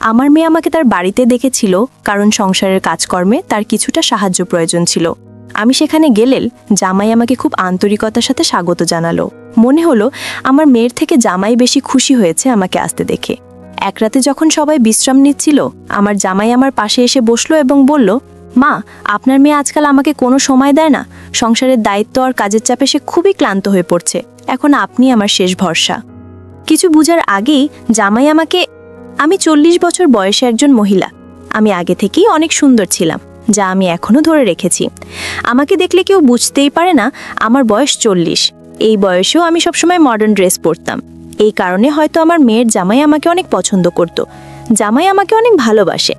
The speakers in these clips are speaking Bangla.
আমার মেয়ে আমাকে তার বাড়িতে দেখেছিল, কারণ সংসারের কাজকর্মে তার কিছুটা সাহায্য প্রয়োজন ছিল। আমি সেখানে গেলে জামাই আমাকে খুব আন্তরিকতার সাথে স্বাগত জানালো। মনে হলো আমার মেয়ের থেকে জামাই বেশি খুশি হয়েছে আমাকে আসতে দেখে। এক রাতে যখন সবাই বিশ্রাম নিচ্ছিল, আমার জামাই আমার পাশে এসে বসলো এবং বলল, মা, আপনার মেয়ে আজকাল আমাকে কোনো সময় দেয় না। সংসারের দায়িত্ব আর কাজের চাপে সে খুবই ক্লান্ত হয়ে পড়ছে। এখন আপনি আমার শেষ ভরসা। কিছু বুঝার আগেই জামাই আমাকে, আমি 40 বছর বয়সে একজন মহিলা। আমি আগে থেকেই অনেক সুন্দর ছিলাম, যা আমি এখনও ধরে রেখেছি। আমাকে দেখলে কেউ বুঝতেই পারে না আমার বয়স 40। এই বয়সেও আমি সবসময় মডার্ন ড্রেস পরতাম। এই কারণে হয়তো আমার মেয়ের জামাই আমাকে অনেক পছন্দ করত। জামাই আমাকে অনেক ভালোবাসে।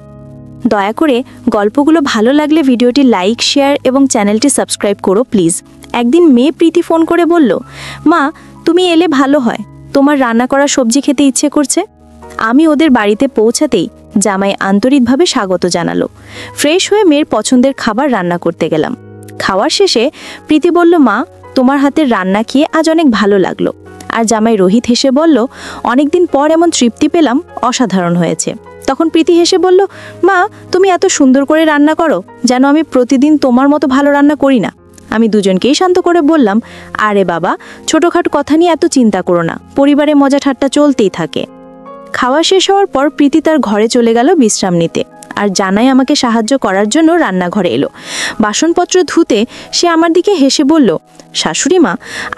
দয়া করে গল্পগুলো ভালো লাগলে ভিডিওটি লাইক, শেয়ার এবং চ্যানেলটি সাবস্ক্রাইব করো প্লিজ। একদিন মেয়ে প্রীতি ফোন করে বলল, মা, তুমি এলে ভালো হয়, তোমার রান্না করা সবজি খেতে ইচ্ছে করছে। আমি ওদের বাড়িতে পৌঁছাতেই জামাই আন্তরিকভাবে স্বাগত জানালো। ফ্রেশ হয়ে মেয়ের পছন্দের খাবার রান্না করতে গেলাম। খাওয়ার শেষে প্রীতি বলল, মা, তোমার হাতের রান্না খেয়ে আজ অনেক ভালো লাগলো। আর জামাই রোহিত হেসে বলল, অনেকদিন পর এমন তৃপ্তি পেলাম, অসাধারণ হয়েছে। তখন প্রীতি হেসে বলল, মা, তুমি এত সুন্দর করে রান্না করো, যেন আমি প্রতিদিন তোমার মতো ভালো রান্না করি না। আমি দুজনকেই শান্ত করে বললাম, আরে বাবা, ছোটোখাটো কথা নিয়ে এত চিন্তা করো না, পরিবারে মজা ঠাট্টা চলতেই থাকে। খাওয়া শেষ হওয়ার পর প্রীতি তার ঘরে চলে গেল বিশ্রাম নিতে, আর জানাই আমাকে সাহায্য করার জন্য রান্নাঘরে এলো। বাসনপত্র ধুতে সে আমার দিকে হেসে বলল, শাশুড়ি মা,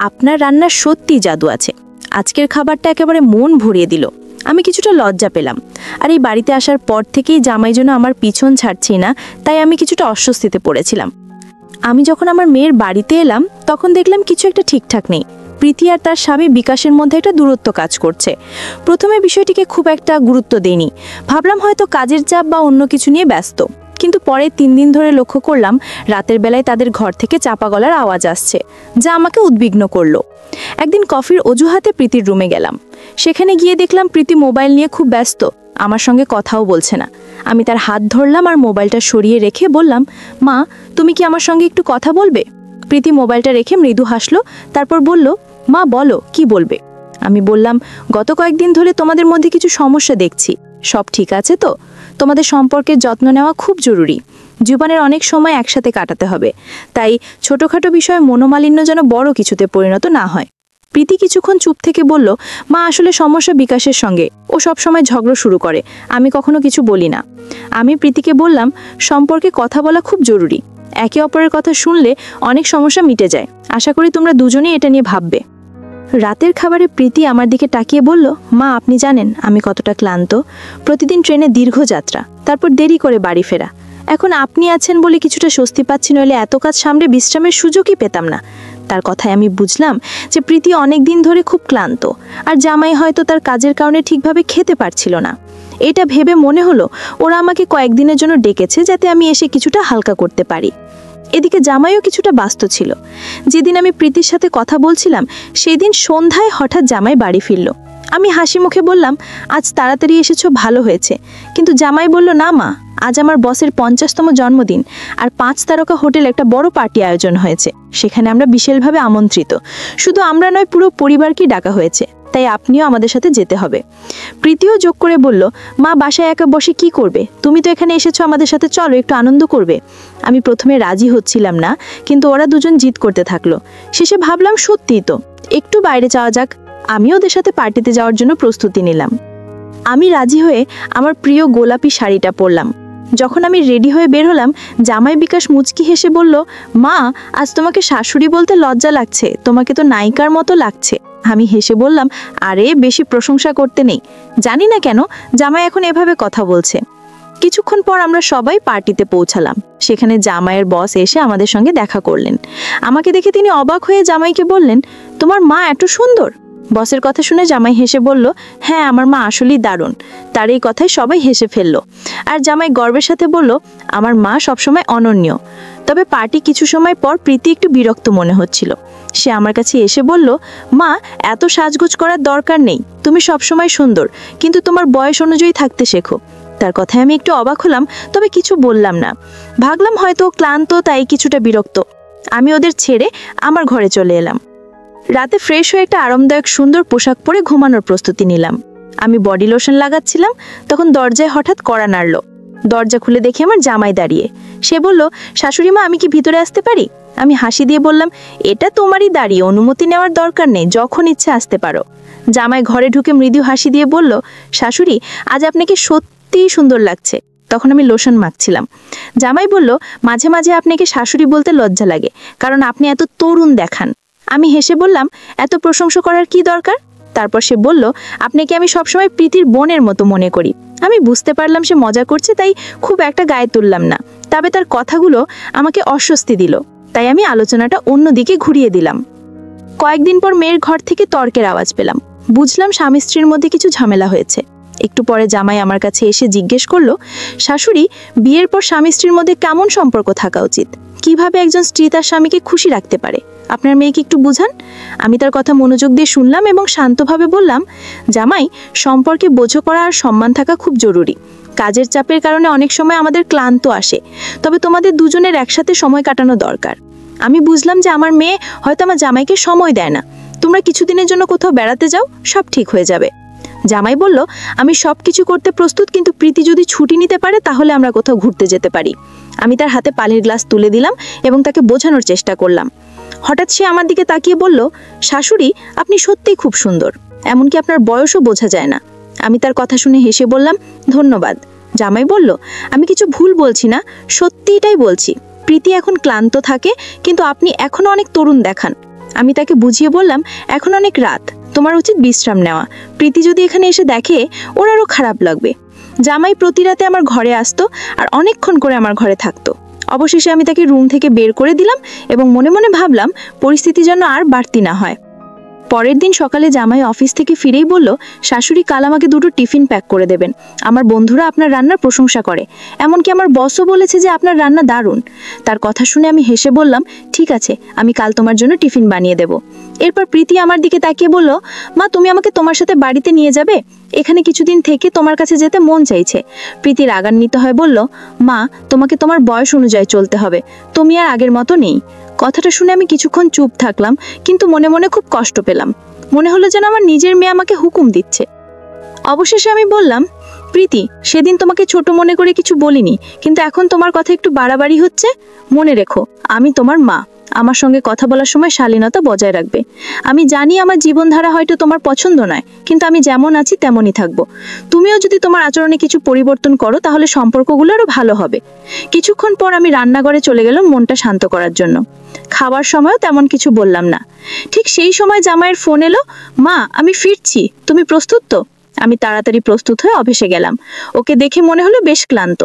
আপনার রান্নার সত্যিই জাদু আছে। আজকের খাবারটা একেবারে মন ভরিয়ে দিল। আমি কিছুটা লজ্জা পেলাম। আর এই বাড়িতে আসার পর থেকেই জামাই যেন আমার পিছন ছাড়ছি না, তাই আমি কিছুটা অস্বস্তিতে পড়েছিলাম। আমি যখন আমার মেয়ের বাড়িতে এলাম, তখন দেখলাম কিছু একটা ঠিকঠাক নেই। প্রীতি আর তার স্বামী বিকাশের মধ্যে একটা দূরত্ব কাজ করছে। প্রথমে বিষয়টিকে খুব একটা গুরুত্ব দেইনি, ভাবলাম হয়তো কাজের চাপ বা অন্য কিছু নিয়ে ব্যস্ত। কিন্তু পরে 3 দিন ধরে লক্ষ্য করলাম রাতের বেলায় তাদের ঘর থেকে চাপা গলার আওয়াজ আসছে, যা আমাকে উদ্বিগ্ন করলো। একদিন কফির অজুহাতে প্রীতির রুমে গেলাম। সেখানে গিয়ে দেখলাম প্রীতি মোবাইল নিয়ে খুব ব্যস্ত, আমার সঙ্গে কথাও বলছে না। আমি তার হাত ধরলাম আর মোবাইলটা সরিয়ে রেখে বললাম, মা, তুমি কি আমার সঙ্গে একটু কথা বলবে? প্রীতি মোবাইলটা রেখে মৃদু হাসলো, তারপর বলল, মা বলো, কি বলবে? আমি বললাম, গত কয়েকদিন ধরে তোমাদের মধ্যে কিছু সমস্যা দেখছি। সব ঠিক আছে তো? তোমাদের সম্পর্কের যত্ন নেওয়া খুব জরুরি। জীবনের অনেক সময় একসাথে কাটাতে হবে, তাই ছোটোখাটো বিষয়ে মনোমালিন্য যেন বড় কিছুতে পরিণত না হয়। প্রীতি কিছুক্ষণ চুপ থেকে বলল, মা, আসলে সমস্যা বিকাশের সঙ্গে। ও সব সময় ঝগড়া শুরু করে, আমি কখনো কিছু বলি না। আমি প্রীতিকে বললাম, সম্পর্কে কথা বলা খুব জরুরি। একে অপরের কথা শুনলে অনেক সমস্যা মিটে যায়। আশা করি তোমরা দুজনেই এটা নিয়ে ভাববে। রাতের খাবারে প্রীতি আমার দিকে তাকিয়ে বলল, মা, আপনি জানেন আমি কতটা ক্লান্ত। প্রতিদিন ট্রেনে দীর্ঘ যাত্রা, তারপর দেরি করে বাড়ি ফেরা। এখন আপনি আছেন বলে কিছুটা স্বস্তি পাচ্ছি, নইলে এত কাজ সামনে বিশ্রামের সুযোগই পেতাম না। তার কথায় আমি বুঝলাম যে প্রীতি অনেক দিন ধরে খুব ক্লান্ত, আর জামাই হয়তো তার কাজের কারণে ঠিকভাবে খেতে পারছিল না। এটা ভেবে মনে হলো ওরা আমাকে কয়েকদিনের জন্য ডেকেছে, যাতে আমি এসে কিছুটা হালকা করতে পারি। এদিকে জামাইও কিছুটা ব্যস্ত ছিল। যেদিন আমি প্রীতির সাথে কথা বলছিলাম, সেই দিন সন্ধ্যায় হঠাৎ জামাই বাড়ি ফিরল। আমি হাসি মুখে বললাম, আজ তাড়াতাড়ি এসেছো, ভালো হয়েছে। কিন্তু জামাই বলল, না মা, আজ আমার বসের 50তম জন্মদিন, আর 5 তারকা হোটেল একটা বড় পার্টি আয়োজন হয়েছে। সেখানে আমরা বিশেষভাবে আমন্ত্রিত। শুধু আমরা নয়, পুরো পরিবারকেই ডাকা হয়েছে, তাই আপনিও আমাদের সাথে যেতে হবে। প্রীতিও যোগ করে বলল, মা, বাসায় একা বসে কি করবে? তুমি তো এখানে এসেছো আমাদের সাথে, চলো একটু আনন্দ করবে। আমি প্রথমে রাজি হচ্ছিলাম না, কিন্তু ওরা দুজন জিদ করতে থাকলো। শেষে ভাবলাম, সত্যিই তো, একটু বাইরে যাওয়া যাক। আমিও ওদের সাথে পার্টিতে যাওয়ার জন্য প্রস্তুতি নিলাম। আমি রাজি হয়ে আমার প্রিয় গোলাপি শাড়িটা পরলাম। যখন আমি রেডি হয়ে বের হলাম, জামাই বিকাশ মুচকি হেসে বলল, মা, আজ তোমাকে শাশুড়ি বলতে লজ্জা লাগছে, তোমাকে তো নায়িকার মতো লাগছে। আমি হেসে বললাম, আরে বেশি প্রশংসা করতে নেই, জানি না কেন জামাই এখন এভাবে কথা বলছে। কিছুক্ষণ পর আমরা সবাই পার্টিতে পৌঁছালাম। সেখানে জামাইয়ের বস এসে আমাদের সঙ্গে দেখা করলেন। আমাকে দেখে তিনি অবাক হয়ে জামাইকে বললেন, তোমার মা এত সুন্দর? বসের কথা শুনে জামাই হেসে বলল, হ্যাঁ, আমার মা আসলেই দারুণ। তার এই কথায় সবাই হেসে ফেলল। আর জামাই গর্বের সাথে বলল, আমার মা সবসময় অনন্য। তবে পার্টি কিছু সময় পর প্রীতি একটু বিরক্ত মনে হচ্ছিল। সে আমার কাছে এসে বলল, মা, এত সাজগোজ করার দরকার নেই, তুমি সবসময় সুন্দর, কিন্তু তোমার বয়স অনুযায়ী থাকতে শেখো। তার কথায় আমি একটু অবাক হলাম, তবে কিছু বললাম না। ভাবলাম হয়তো ক্লান্ত, তাই কিছুটা বিরক্ত। আমি ওদের ছেড়ে আমার ঘরে চলে এলাম। রাতে ফ্রেশ হয়ে একটা আরামদায়ক সুন্দর পোশাক পরে ঘুমানোর প্রস্তুতি নিলাম। আমি বডি লোশন লাগাচ্ছিলাম, তখন দরজায় হঠাৎ কড়া নাড়ল। দরজা খুলে দেখি আমার জামাই দাঁড়িয়ে। সে বলল, শাশুড়ি মা, আমি কি ভিতরে আসতে পারি? আমি হাসি দিয়ে বললাম, এটা তোমারই দাঁড়িয়ে, অনুমতি নেওয়ার দরকার নেই, যখন ইচ্ছে আসতে পারো। জামাই ঘরে ঢুকে মৃদু হাসি দিয়ে বলল, শাশুড়ি, আজ আপনাকে সত্যিই সুন্দর লাগছে। তখন আমি লোশন মাখছিলাম। জামাই বলল, মাঝে মাঝে আপনাকে শাশুড়ি বলতে লজ্জা লাগে, কারণ আপনি এত তরুণ দেখান। আমি হেসে বললাম, এত প্রশংসা করার কি দরকার? তারপর সে বলল, আপনাকে আমি সবসময় প্রীতির বোনের মতো মনে করি। আমি বুঝতে পারলাম সে মজা করছে, তাই খুব একটা গায়ে তুললাম না। তবে তার কথাগুলো আমাকে অস্বস্তি দিল, তাই আমি আলোচনাটা অন্যদিকে ঘুরিয়ে দিলাম। কয়েকদিন পর মেয়ের ঘর থেকে তর্কের আওয়াজ পেলাম। বুঝলাম স্বামী স্ত্রীর মধ্যে কিছু ঝামেলা হয়েছে। একটু পরে জামাই আমার কাছে এসে জিজ্ঞেস করলো, শাশুড়ি, বিয়ের পর স্বামী স্ত্রীর মধ্যে কেমন সম্পর্ক থাকা উচিত? কিভাবে একজন স্ত্রী তার স্বামীকে খুশি রাখতে পারে? আপনার মেয়েকে একটু বুঝান। আমি তার কথা মনোযোগ দিয়ে শুনলাম এবং শান্তভাবে বললাম, জামাই, সম্পর্কে বোঝো করা আর সম্মান থাকা খুব জরুরি। কাজের চাপের কারণে অনেক সময় আমাদের ক্লান্ত আসে, তবে তোমাদের দুজনের একসাথে সময় কাটানো দরকার। আমি বুঝলাম যে আমার মেয়ে হয়তো আমার জামাইকে সময় দেয় না। তোমরা কিছুদিনের জন্য কোথাও বেড়াতে যাও, সব ঠিক হয়ে যাবে। জামাই বলল, আমি সব কিছু করতে প্রস্তুত, কিন্তু প্রীতি যদি ছুটি নিতে পারে তাহলে আমরা কোথাও ঘুরতে যেতে পারি। আমি তার হাতে পানির গ্লাস তুলে দিলাম এবং তাকে বোঝানোর চেষ্টা করলাম। হঠাৎ সে আমার দিকে তাকিয়ে বলল, শাশুড়ি, আপনি সত্যিই খুব সুন্দর, এমনকি আপনার বয়সও বোঝা যায় না। আমি তার কথা শুনে হেসে বললাম, ধন্যবাদ। জামাই বলল, আমি কিছু ভুল বলছি না, সত্যিটাই বলছি। প্রীতি এখন ক্লান্ত থাকে, কিন্তু আপনি এখনো অনেক তরুণ দেখান। আমি তাকে বুঝিয়ে বললাম, এখন অনেক রাত, তোমার উচিত বিশ্রাম নেওয়া। প্রীতি যদি এখানে এসে দেখে, ওর আরও খারাপ লাগবে। জামাই প্রতি রাতে আমার ঘরে আসতো আর অনেকক্ষণ করে আমার ঘরে থাকতো। অবশেষে আমি তাকে রুম থেকে বের করে দিলাম এবং মনে মনে ভাবলাম, পরিস্থিতি যেন আর বাড়তি না হয়। পরের দিন সকালে জামাই অফিস থেকে ফিরেই বলল, শাশুড়ি, কাল আমাকে 2টো টিফিন প্যাক করে দেবেন। আমার বন্ধুরা আপনার রান্নার প্রশংসা করে, এমনকি আমার বসও বলেছে যে আপনার রান্না দারুণ। তার কথা শুনে আমি হেসে বললাম, ঠিক আছে, আমি কাল তোমার জন্য টিফিন বানিয়ে দেব। এরপর প্রীতি আমার দিকে তাকিয়ে বলল, মা, তুমি আমাকে তোমার সাথে বাড়িতে নিয়ে যাবে? এখানে কিছুদিন থেকে তোমার কাছে যেতে মন চাইছে। প্রীতি রাগান্বিত হয়ে বলল, মা, তোমাকে তোমার বয়স অনুযায়ী চলতে হবে, তুমি আর আগের মতো নেই। কথাটা শুনে আমি কিছুক্ষণ চুপ থাকলাম, কিন্তু মনে মনে খুব কষ্ট পেলাম। মনে হলো যেন আমার নিজের মেয়ে আমাকে হুকুম দিচ্ছে। অবশেষে আমি বললাম, প্রীতি, সেদিন তোমাকে ছোট মনে করে কিছু বলিনি, কিন্তু এখন তোমার কথা একটু বাড়াবাড়ি হচ্ছে। মনে রেখো, আমি তোমার মা। আমার সঙ্গে কথা বলার সময় শালীনতা বজায় রাখবে। আমি জানি আমার জীবনধারা হয়তো তোমার পছন্দ নয়, কিন্তু আমি যেমন আছি তেমনই থাকবো। তুমিও যদি তোমার আচরণে কিছু পরিবর্তন করো, তাহলে সম্পর্কগুলো আরো ভালো হবে। কিছুক্ষণ পর আমি রান্নাঘরে চলে গেলাম মনটা শান্ত করার জন্য। খাবার সময়ও তেমন কিছু বললাম না। ঠিক সেই সময় জামাইয়ের ফোন এলো, মা, আমি ফিরছি, তুমি প্রস্তুত তো? আমি তাড়াতাড়ি প্রস্তুত হয়ে অফিসে গেলাম। ওকে দেখে মনে হলো বেশ ক্লান্ত,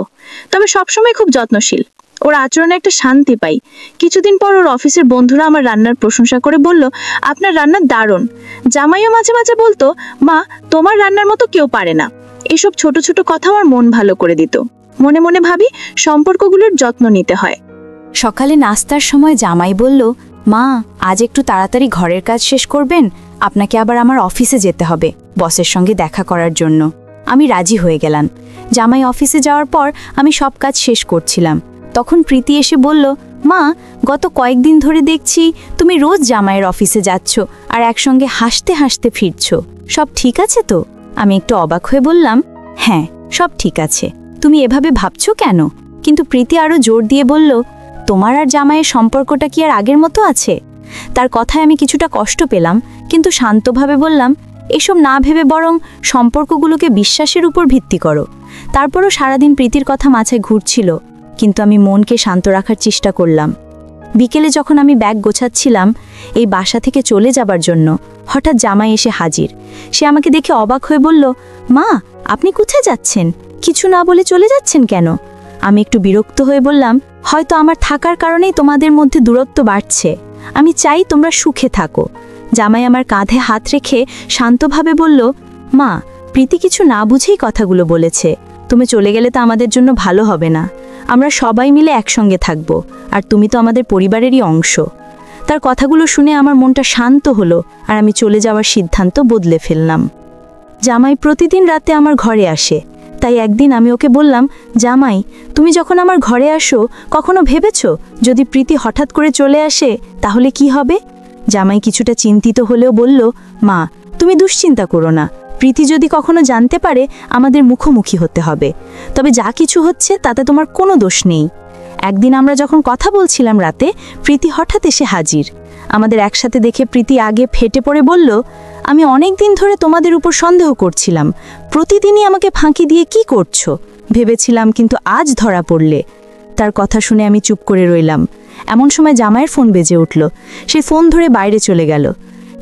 তবে সবসময় খুব যত্নশীল। ওর আচরণে একটা শান্তি পাই। কিছুদিন পর ওর অফিসের বন্ধুরা আমার রান্নার প্রশংসা করে বলল, আপনার রান্না দারুণ। জামাইও মাঝে মাঝে বলতো, মা, তোমার রান্নার মতো কেউ পারে না। এসব ছোট ছোট কথা আমার মন ভালো করে দিত। মনে মনে ভাবি, সম্পর্কগুলোর যত্ন নিতে হয়। সকালে নাস্তার সময় জামাই বলল, মা, আজ একটু তাড়াতাড়ি ঘরের কাজ শেষ করবেন, আপনাকে আবার আমার অফিসে যেতে হবে বসের সঙ্গে দেখা করার জন্য। আমি রাজি হয়ে গেলাম। জামাই অফিসে যাওয়ার পর আমি সব কাজ শেষ করছিলাম। তখন প্রীতি এসে বলল, মা, গত কয়েকদিন ধরে দেখছি তুমি রোজ জামাইয়ের অফিসে যাচ্ছ আর একসঙ্গে হাসতে হাসতে ফিরছ, সব ঠিক আছে তো? আমি একটু অবাক হয়ে বললাম, হ্যাঁ, সব ঠিক আছে। তুমি এভাবে ভাবছো কেন? কিন্তু প্রীতি আরও জোর দিয়ে বলল, তোমার আর জামাইয়ের সম্পর্কটা কি আর আগের মতো আছে? তার কথায় আমি কিছুটা কষ্ট পেলাম, কিন্তু শান্তভাবে বললাম, এসব না ভেবে বরং সম্পর্কগুলোকে বিশ্বাসের উপর ভিত্তি করো। তারপরও সারাদিন প্রীতির কথা মাথায় ঘুরছিল, কিন্তু আমি মনকে শান্ত রাখার চেষ্টা করলাম। বিকেলে যখন আমি ব্যাগ গোছাচ্ছিলাম এই বাসা থেকে চলে যাবার জন্য, হঠাৎ জামাই এসে হাজির। সে আমাকে দেখে অবাক হয়ে বলল, মা, আপনি কোথায় যাচ্ছেন? কিছু না বলে চলে যাচ্ছেন কেন? আমি একটু বিরক্ত হয়ে বললাম, হয়তো আমার থাকার কারণেই তোমাদের মধ্যে দূরত্ব বাড়ছে। আমি চাই তোমরা সুখে থাকো। জামাই আমার কাঁধে হাত রেখে শান্তভাবে বলল, মা, প্রীতি কিছু না বুঝেই কথাগুলো বলেছে। তুমি চলে গেলে তো আমাদের জন্য ভালো হবে না। আমরা সবাই মিলে একসঙ্গে থাকব, আর তুমি তো আমাদের পরিবারেরই অংশ। তার কথাগুলো শুনে আমার মনটা শান্ত হলো আর আমি চলে যাওয়ার সিদ্ধান্ত বদলে ফেললাম। জামাই প্রতিদিন রাতে আমার ঘরে আসে, তাই একদিন আমি ওকে বললাম, জামাই, তুমি যখন আমার ঘরে আসো কখনো ভেবেছো যদি প্রীতি হঠাৎ করে চলে আসে তাহলে কি হবে? জামাই কিছুটা চিন্তিত হলেও বলল, মা, তুমি দুশ্চিন্তা করো না, প্রীতি যদি কখনো জানতে পারে আমাদের মুখোমুখি হতে হবে, তবে যা কিছু হচ্ছে তাতে তোমার কোনো দোষ নেই। একদিন আমরা যখন কথা বলছিলাম রাতে, প্রীতি হঠাৎ এসে হাজির। আমাদের একসাথে দেখে প্রীতি আগে ফেটে পড়ে বলল, আমি অনেক দিন ধরে তোমাদের উপর সন্দেহ করছিলাম, প্রতিদিনই আমাকে ফাঁকি দিয়ে কি করছো ভেবেছিলাম, কিন্তু আজ ধরা পড়লে। তার কথা শুনে আমি চুপ করে রইলাম। এমন সময় জামাইয়ের ফোন বেজে উঠল। সে ফোন ধরে বাইরে চলে গেল।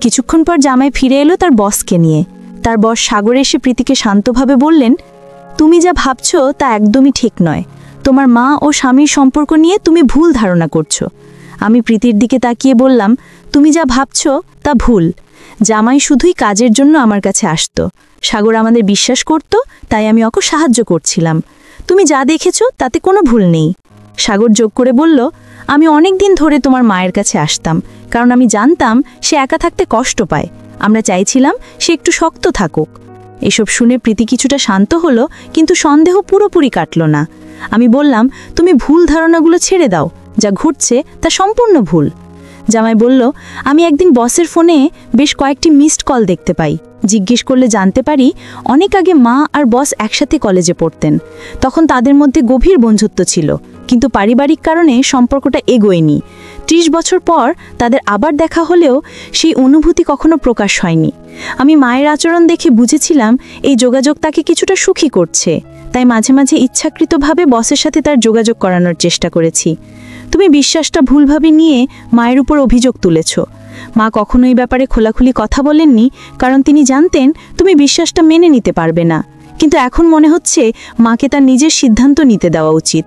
কিছুক্ষণ পর জামাই ফিরে এলো তার বসকে নিয়ে। তার বস সাগর এসে প্রীতিকে শান্তভাবে বললেন, তুমি যা ভাবছো তা একদমই ঠিক নয়। তোমার মা ও স্বামীর সম্পর্ক নিয়ে তুমি ভুল ধারণা করছো। আমি প্রীতির দিকে তাকিয়ে বললাম, তুমি যা ভাবছো তা ভুল। জামাই শুধুই কাজের জন্য আমার কাছে আসতো। সাগর আমাদের বিশ্বাস করত, তাই আমি ওকে সাহায্য করছিলাম। তুমি যা দেখেছো তাতে কোনো ভুল নেই। সাগর যোগ করে বলল, আমি অনেক দিন ধরে তোমার মায়ের কাছে আসতাম, কারণ আমি জানতাম সে একা থাকতে কষ্ট পায়। আমরা চাইছিলাম সে একটু শক্ত থাকুক। এসব শুনে প্রীতি কিছুটা শান্ত হলো, কিন্তু সন্দেহ পুরোপুরি কাটল না। আমি বললাম, তুমি ভুল ধারণাগুলো ছেড়ে দাও, যা ঘটছে তা সম্পূর্ণ ভুল। জামাই বলল, আমি একদিন বসের ফোনে বেশ কয়েকটি মিসড কল দেখতে পাই। জিজ্ঞেস করলে জানতে পারি অনেক আগে মা আর বস একসাথে কলেজে পড়তেন। তখন তাদের মধ্যে গভীর বন্ধুত্ব ছিল, কিন্তু পারিবারিক কারণে সম্পর্কটা এগোয়নি। 30 বছর পর তাদের আবার দেখা হলেও সেই অনুভূতি কখনো প্রকাশ হয়নি। আমি মায়ের আচরণ দেখে বুঝেছিলাম এই যোগাযোগ তাকে কিছুটা সুখী করছে, তাই মাঝে মাঝে ইচ্ছাকৃতভাবে বসের সাথে তার যোগাযোগ করানোর চেষ্টা করেছি। তুমি বিশ্বাসটা ভুলভাবে নিয়ে মায়ের উপর অভিযোগ তুলেছ। মা কখনো এই ব্যাপারে খোলাখুলি কথা বলেননি, কারণ তিনি জানতেন তুমি বিশ্বাসটা মেনে নিতে পারবে না। কিন্তু এখন মনে হচ্ছে মাকে তার নিজের সিদ্ধান্ত নিতে দেওয়া উচিত।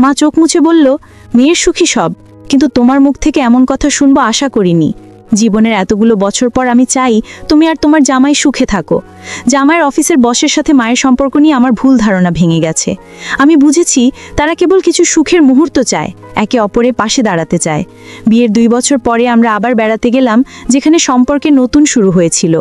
মা চোখ মুছে বলল, মেয়ের সুখী সব, কিন্তু তোমার মুখ থেকে এমন কথা শুনবো আশা করিনি। জীবনের এতগুলো বছর পর আমি চাই তুমি আর তোমার জামাই সুখে থাকো। জামাইয়ের অফিসের বসের সাথে মায়ের সম্পর্ক নিয়ে আমার ভুল ধারণা ভেঙে গেছে। আমি বুঝেছি তারা কেবল কিছু সুখের মুহূর্ত চায়, একে অপরের পাশে দাঁড়াতে চায়। বিয়ের 2 বছর পরে আমরা আবার বেড়াতে গেলাম, যেখানে সম্পর্কে নতুন শুরু হয়েছিল।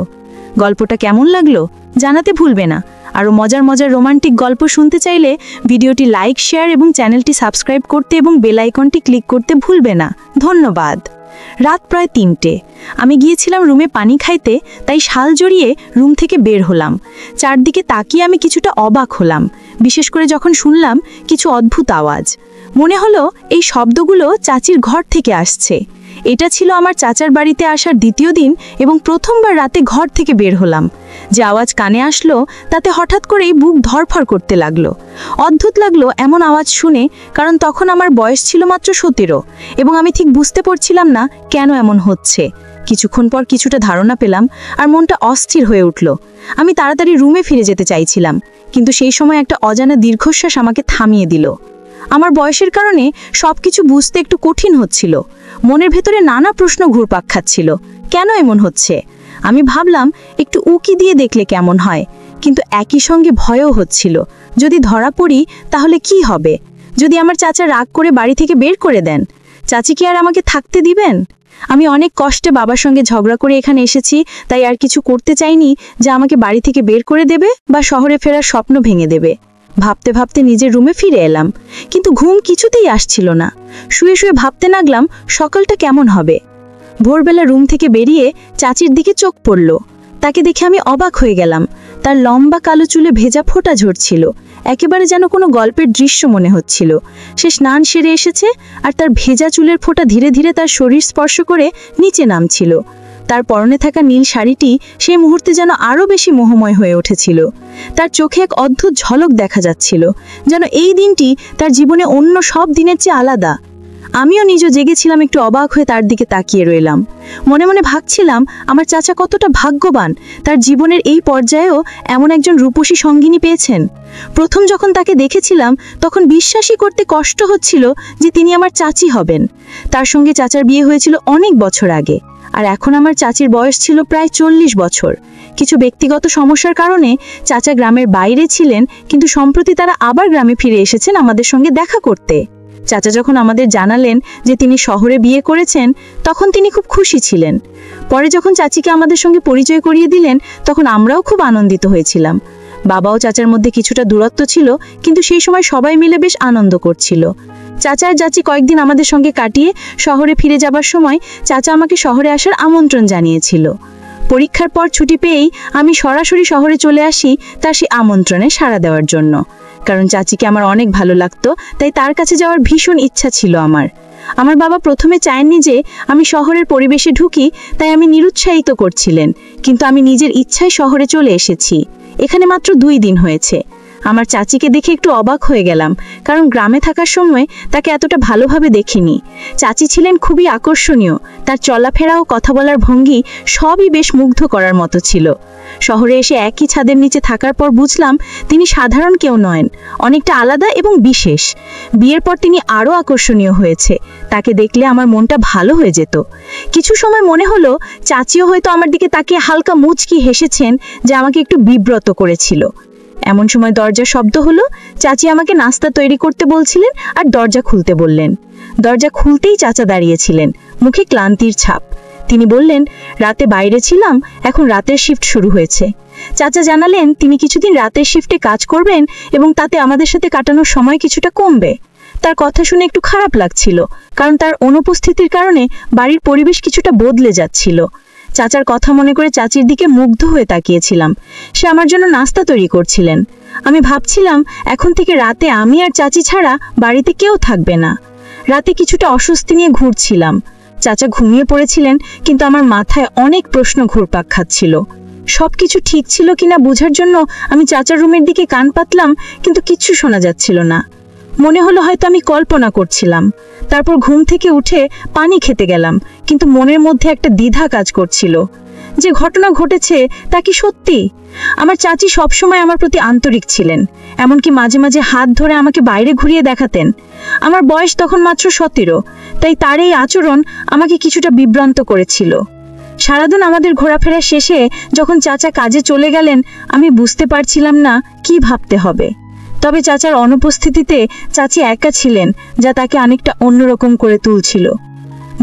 গল্পটা কেমন লাগলো জানাতে ভুলবে না। আরও মজার মজার রোমান্টিক গল্প শুনতে চাইলে ভিডিওটি লাইক, শেয়ার এবং চ্যানেলটি সাবস্ক্রাইব করতে এবং বেল আইকনটি ক্লিক করতে ভুলবে না। ধন্যবাদ। রাত প্রায় 3টে। আমি গিয়েছিলাম রুমে পানি খাইতে, তাই শাল জড়িয়ে রুম থেকে বের হলাম। চারদিকে তাকিয়ে আমি কিছুটা অবাক হলাম, বিশেষ করে যখন শুনলাম কিছু অদ্ভুত আওয়াজ। মনে হলো এই শব্দগুলো চাচির ঘর থেকে আসছে। এটা ছিল আমার চাচার বাড়িতে আসার 2য় দিন এবং প্রথমবার রাতে ঘর থেকে বের হলাম। যে আওয়াজ কানে আসলো তাতে হঠাৎ করেই বুক ধরফর করতে লাগলো। অদ্ভুত লাগলো এমন আওয়াজ শুনে, কারণ তখন আমার বয়স ছিল মাত্র 17 এবং আমি ঠিক বুঝতে পারছিলাম না কেন এমন হচ্ছে। কিছুক্ষণ পর কিছুটা ধারণা পেলাম আর মনটা অস্থির হয়ে উঠল। আমি তাড়াতাড়ি রুমে ফিরে যেতে চাইছিলাম, কিন্তু সেই সময় একটা অজানা দীর্ঘশ্বাস আমাকে থামিয়ে দিল। আমার বয়সের কারণে সবকিছু বুঝতে একটু কঠিন হচ্ছিল। মনের ভেতরে নানা প্রশ্ন ঘুরপাক খাচ্ছিল। কেন এমন হচ্ছে? আমি ভাবলাম একটু উকি দিয়ে দেখলে কেমন হয়, কিন্তু একই সঙ্গে ভয়ও হচ্ছিল। যদি ধরা পড়ি তাহলে কি হবে? যদি আমার চাচা রাগ করে বাড়ি থেকে বের করে দেন, চাচি কি আর আমাকে থাকতে দিবেন? আমি অনেক কষ্টে বাবার সঙ্গে ঝগড়া করে এখানে এসেছি, তাই আর কিছু করতে চাইনি যা আমাকে বাড়ি থেকে বের করে দেবে বা শহরে ফেরার স্বপ্ন ভেঙে দেবে। ভাবতে ভাবতে নিজের রুমে ফিরে এলাম, কিন্তু ঘুম কিছুতেই আসছিল না। শুয়ে শুয়ে ভাবতে লাগলাম সকালটা কেমন হবে। ভোরবেলা রুম থেকে বেরিয়ে চাচির দিকে চোখ পড়ল। তাকে দেখে আমি অবাক হয়ে গেলাম। তার লম্বা কালো চুলে ভেজা ফোঁটা ঝরছিল, একেবারে যেন কোনো গল্পের দৃশ্য মনে হচ্ছিল। সে স্নান সেরে এসেছে আর তার ভেজা চুলের ফোঁটা ধীরে ধীরে তার শরীর স্পর্শ করে নিচে নামছিল। তার পরনে থাকা নীল শাড়িটি সেই মুহূর্তে যেন আরও বেশি মোহময় হয়ে উঠেছিল। তার চোখে এক অদ্ভুত ঝলক দেখা যাচ্ছিল, যেন এই দিনটি তার জীবনে অন্য সব দিনের চেয়ে আলাদা। আমিও নিজে জেগেছিলাম, একটু অবাক হয়ে তার দিকে তাকিয়ে রইলাম। মনে মনে ভাবছিলাম আমার চাচা কতটা ভাগ্যবান, তার জীবনের এই পর্যায়েও এমন একজন রূপসী সঙ্গিনী পেয়েছেন। প্রথম যখন তাকে দেখেছিলাম তখন বিশ্বাসই করতে কষ্ট হচ্ছিল যে তিনি আমার চাচি হবেন। তার সঙ্গে চাচার বিয়ে হয়েছিল অনেক বছর আগে, আর এখন আমার চাচির বয়স ছিল প্রায় 40 বছর। কিছু ব্যক্তিগত সমস্যার কারণে চাচা গ্রামের বাইরে ছিলেন, কিন্তু সম্প্রতি তারা আবার গ্রামে ফিরে এসেছেন আমাদের সঙ্গে দেখা করতে। চাচা যখন আমাদের জানালেন যে তিনি শহরে বিয়ে করেছেন, তখন তিনি খুব খুশি ছিলেন। পরে যখন চাচিকে আমাদের সঙ্গে পরিচয় করিয়ে দিলেন, তখন আমরাও খুব আনন্দিত হয়েছিলাম। বাবা ও চাচার মধ্যে কিছুটা দূরত্ব ছিল, কিন্তু সেই সময় সবাই মিলে বেশ আনন্দ করছিল। চাচা আর চাচি কয়েকদিন আমাদের সঙ্গে কাটিয়ে শহরে ফিরে যাবার সময় চাচা আমাকে শহরে আসার আমন্ত্রণ জানিয়েছিল। পরীক্ষার পর ছুটি পেয়েই আমি সরাসরি শহরে চলে আসি তার সেই আমন্ত্রণে সাড়া দেওয়ার জন্য, কারণ চাচিকে আমার অনেক ভালো লাগতো, তাই তার কাছে যাওয়ার ভীষণ ইচ্ছা ছিল আমার। আমার বাবা প্রথমে চায়নি যে আমি শহরের পরিবেশে ঢুকি, তাই আমি নিরুৎসাহিত করছিলেন, কিন্তু আমি নিজের ইচ্ছায় শহরে চলে এসেছি। এখানে মাত্র 2 দিন হয়েছে। আমার চাচিকে দেখে একটু অবাক হয়ে গেলাম, কারণ গ্রামে থাকার সময় তাকে এতটা ভালোভাবে দেখিনি। চাচি ছিলেন খুবই আকর্ষণীয়, তার চলাফেরা ও কথা বলার ভঙ্গি সবই বেশ মুগ্ধ করার মতো ছিল। শহরে এসে একই ছাদের নিচে থাকার পর বুঝলাম তিনি সাধারণ কেউ নয়, অনেকটা আলাদা এবং বিশেষ। বিয়ের পর তিনি আরও আকর্ষণীয় হয়েছে, তাকে দেখলে আমার মনটা ভালো হয়ে যেত। কিছু সময় মনে হলো চাচিও হয়তো আমার দিকে তাকিয়ে হালকা মুচকি হেসেছেন, যা আমাকে একটু বিব্রত করেছিল। এমন সময় দরজার শব্দ হলো। চাচি আমাকে নাস্তা তৈরি করতে বলছিলেন আর দরজা খুলতে বললেন। দরজা খুলতেই চাচা দাঁড়িয়েছিলেন, মুখে ক্লান্তির ছাপ। তিনি বললেন, রাতে বাইরে ছিলাম, এখন রাতের শিফট শুরু হয়েছে। চাচা জানালেন তিনি কিছুদিন রাতের শিফটে কাজ করবেন এবং তাতে আমাদের সাথে কাটানোর সময় কিছুটা কমবে। তার কথা শুনে একটু খারাপ লাগছিল, কারণ তার অনুপস্থিতির কারণে বাড়ির পরিবেশ কিছুটা বদলে যাচ্ছিল। চাচার কথা মনে করে চাচির দিকে মুগ্ধ হয়ে তাকিয়েছিলাম। সে আমার জন্য নাস্তা তৈরি করছিলেন। আমি ভাবছিলাম এখন থেকে রাতে আমি আর চাচি ছাড়া বাড়িতে কেউ থাকবে না। রাতে কিছুটা অস্বস্তি নিয়ে ঘুরছিলাম। চাচা ঘুমিয়ে পড়েছিলেন, কিন্তু আমার মাথায় অনেক প্রশ্ন ঘুরপাক খাচ্ছিল। সবকিছু ঠিক ছিল কিনা বোঝার জন্য আমি চাচার রুমের দিকে কান পাতলাম, কিন্তু কিচ্ছু শোনা যাচ্ছিল না। মনে হলো হয়তো আমি কল্পনা করছিলাম। তারপর ঘুম থেকে উঠে পানি খেতে গেলাম, কিন্তু মনের মধ্যে একটা দ্বিধা কাজ করছিল। যে ঘটনা ঘটেছে তা কি সত্যি? আমার চাচি সবসময় আমার প্রতি আন্তরিক ছিলেন, এমনকি মাঝে মাঝে হাত ধরে আমাকে বাইরে ঘুরিয়ে দেখাতেন। আমার বয়স তখন মাত্র 17, তাই তার এই আচরণ আমাকে কিছুটা বিভ্রান্ত করেছিল। সারাদিন আমাদের ঘোরাফেরা শেষে যখন চাচা কাজে চলে গেলেন, আমি বুঝতে পারছিলাম না কি ভাবতে হবে। তবে চাচার অনুপস্থিতিতে চাচি একা ছিলেন, যা তাকে অনেকটা অন্যরকম করে তুলছিল।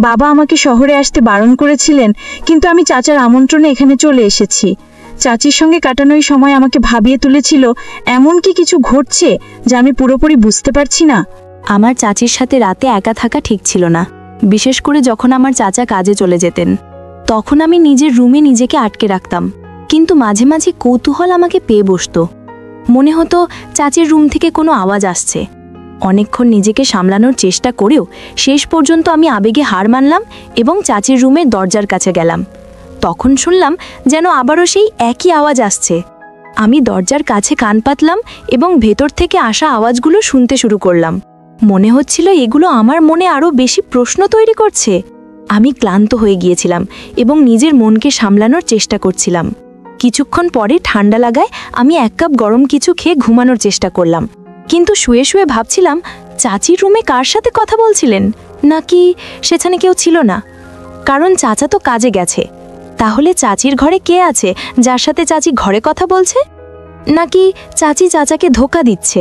বাবা আমাকে শহরে আসতে বারণ করেছিলেন, কিন্তু আমি চাচার আমন্ত্রণে এখানে চলে এসেছি। চাচির সঙ্গে কাটানো এই সময় আমাকে ভাবিয়ে তুলেছিল এমন কি কিছু ঘটছে যা আমি পুরোপুরি বুঝতে পারছি না। আমার চাচির সাথে রাতে একা থাকা ঠিক ছিল না, বিশেষ করে যখন আমার চাচা কাজে চলে যেতেন। তখন আমি নিজের রুমে নিজেকে আটকে রাখতাম, কিন্তু মাঝে মাঝে কৌতূহল আমাকে পেয়ে বসতো। মনে হতো চাচির রুম থেকে কোনো আওয়াজ আসছে। অনেকক্ষণ নিজেকে সামলানোর চেষ্টা করেও শেষ পর্যন্ত আমি আবেগে হার মানলাম এবং চাচির রুমের দরজার কাছে গেলাম। তখন শুনলাম যেন আবারও সেই একই আওয়াজ আসছে। আমি দরজার কাছে কান পাতলাম এবং ভেতর থেকে আসা আওয়াজগুলো শুনতে শুরু করলাম। মনে হচ্ছিল এগুলো আমার মনে আরও বেশি প্রশ্ন তৈরি করছে। আমি ক্লান্ত হয়ে গিয়েছিলাম এবং নিজের মনকে সামলানোর চেষ্টা করছিলাম। কিছুক্ষণ পরে ঠান্ডা লাগায় আমি 1 কাপ গরম কিছু খেয়ে ঘুমানোর চেষ্টা করলাম, কিন্তু শুয়ে শুয়ে ভাবছিলাম চাচির রুমে কার সাথে কথা বলছিলেন, নাকি সেখানে কেউ ছিল না। কারণ চাচা তো কাজে গেছে, তাহলে চাচির ঘরে কে আছে যার সাথে চাচি ঘরে কথা বলছে? নাকি চাচি চাচাকে ধোঁকা দিচ্ছে?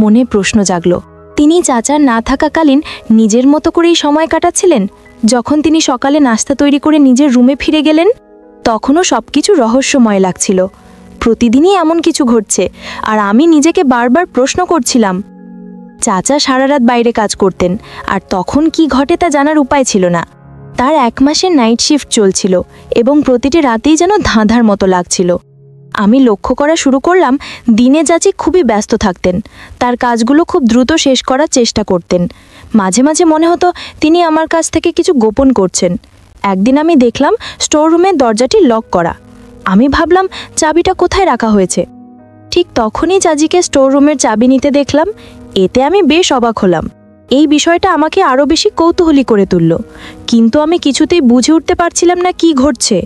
মনে প্রশ্ন জাগলো। তিনি চাচার না থাকাকালীন নিজের মতো করেই সময় কাটাচ্ছিলেন। যখন তিনি সকালে নাস্তা তৈরি করে নিজের রুমে ফিরে গেলেন, তখনও সবকিছু রহস্যময় লাগছিল। প্রতিদিনই এমন কিছু ঘটছে, আর আমি নিজেকে বারবার প্রশ্ন করছিলাম। চাচা সারা রাত বাইরে কাজ করতেন, আর তখন কি ঘটে তা জানার উপায় ছিল না। তার 1 মাসের নাইট শিফট চলছিল এবং প্রতিটি রাতেই যেন ধাঁধার মতো লাগছিল। আমি লক্ষ্য করা শুরু করলাম দিনে চাচি খুবই ব্যস্ত থাকতেন, তার কাজগুলো খুব দ্রুত শেষ করার চেষ্টা করতেন। মাঝে মাঝে মনে হতো তিনি আমার কাছ থেকে কিছু গোপন করছেন। একদিন আমি দেখলাম স্টোর রুমের দরজাটি লক করা। আমি ভাবলাম চাবিটা কোথায় রাখা হয়েছে। ঠিক তখনই চাচিকে স্টোর রুমের চাবি নিতে দেখলাম। এতে আমি বেশ অবাক হলাম। এই বিষয়টা আমাকে আরও বেশি কৌতূহলী করে তুলল, কিন্তু আমি কিছুতেই বুঝে উঠতে পারছিলাম না কি ঘটছে।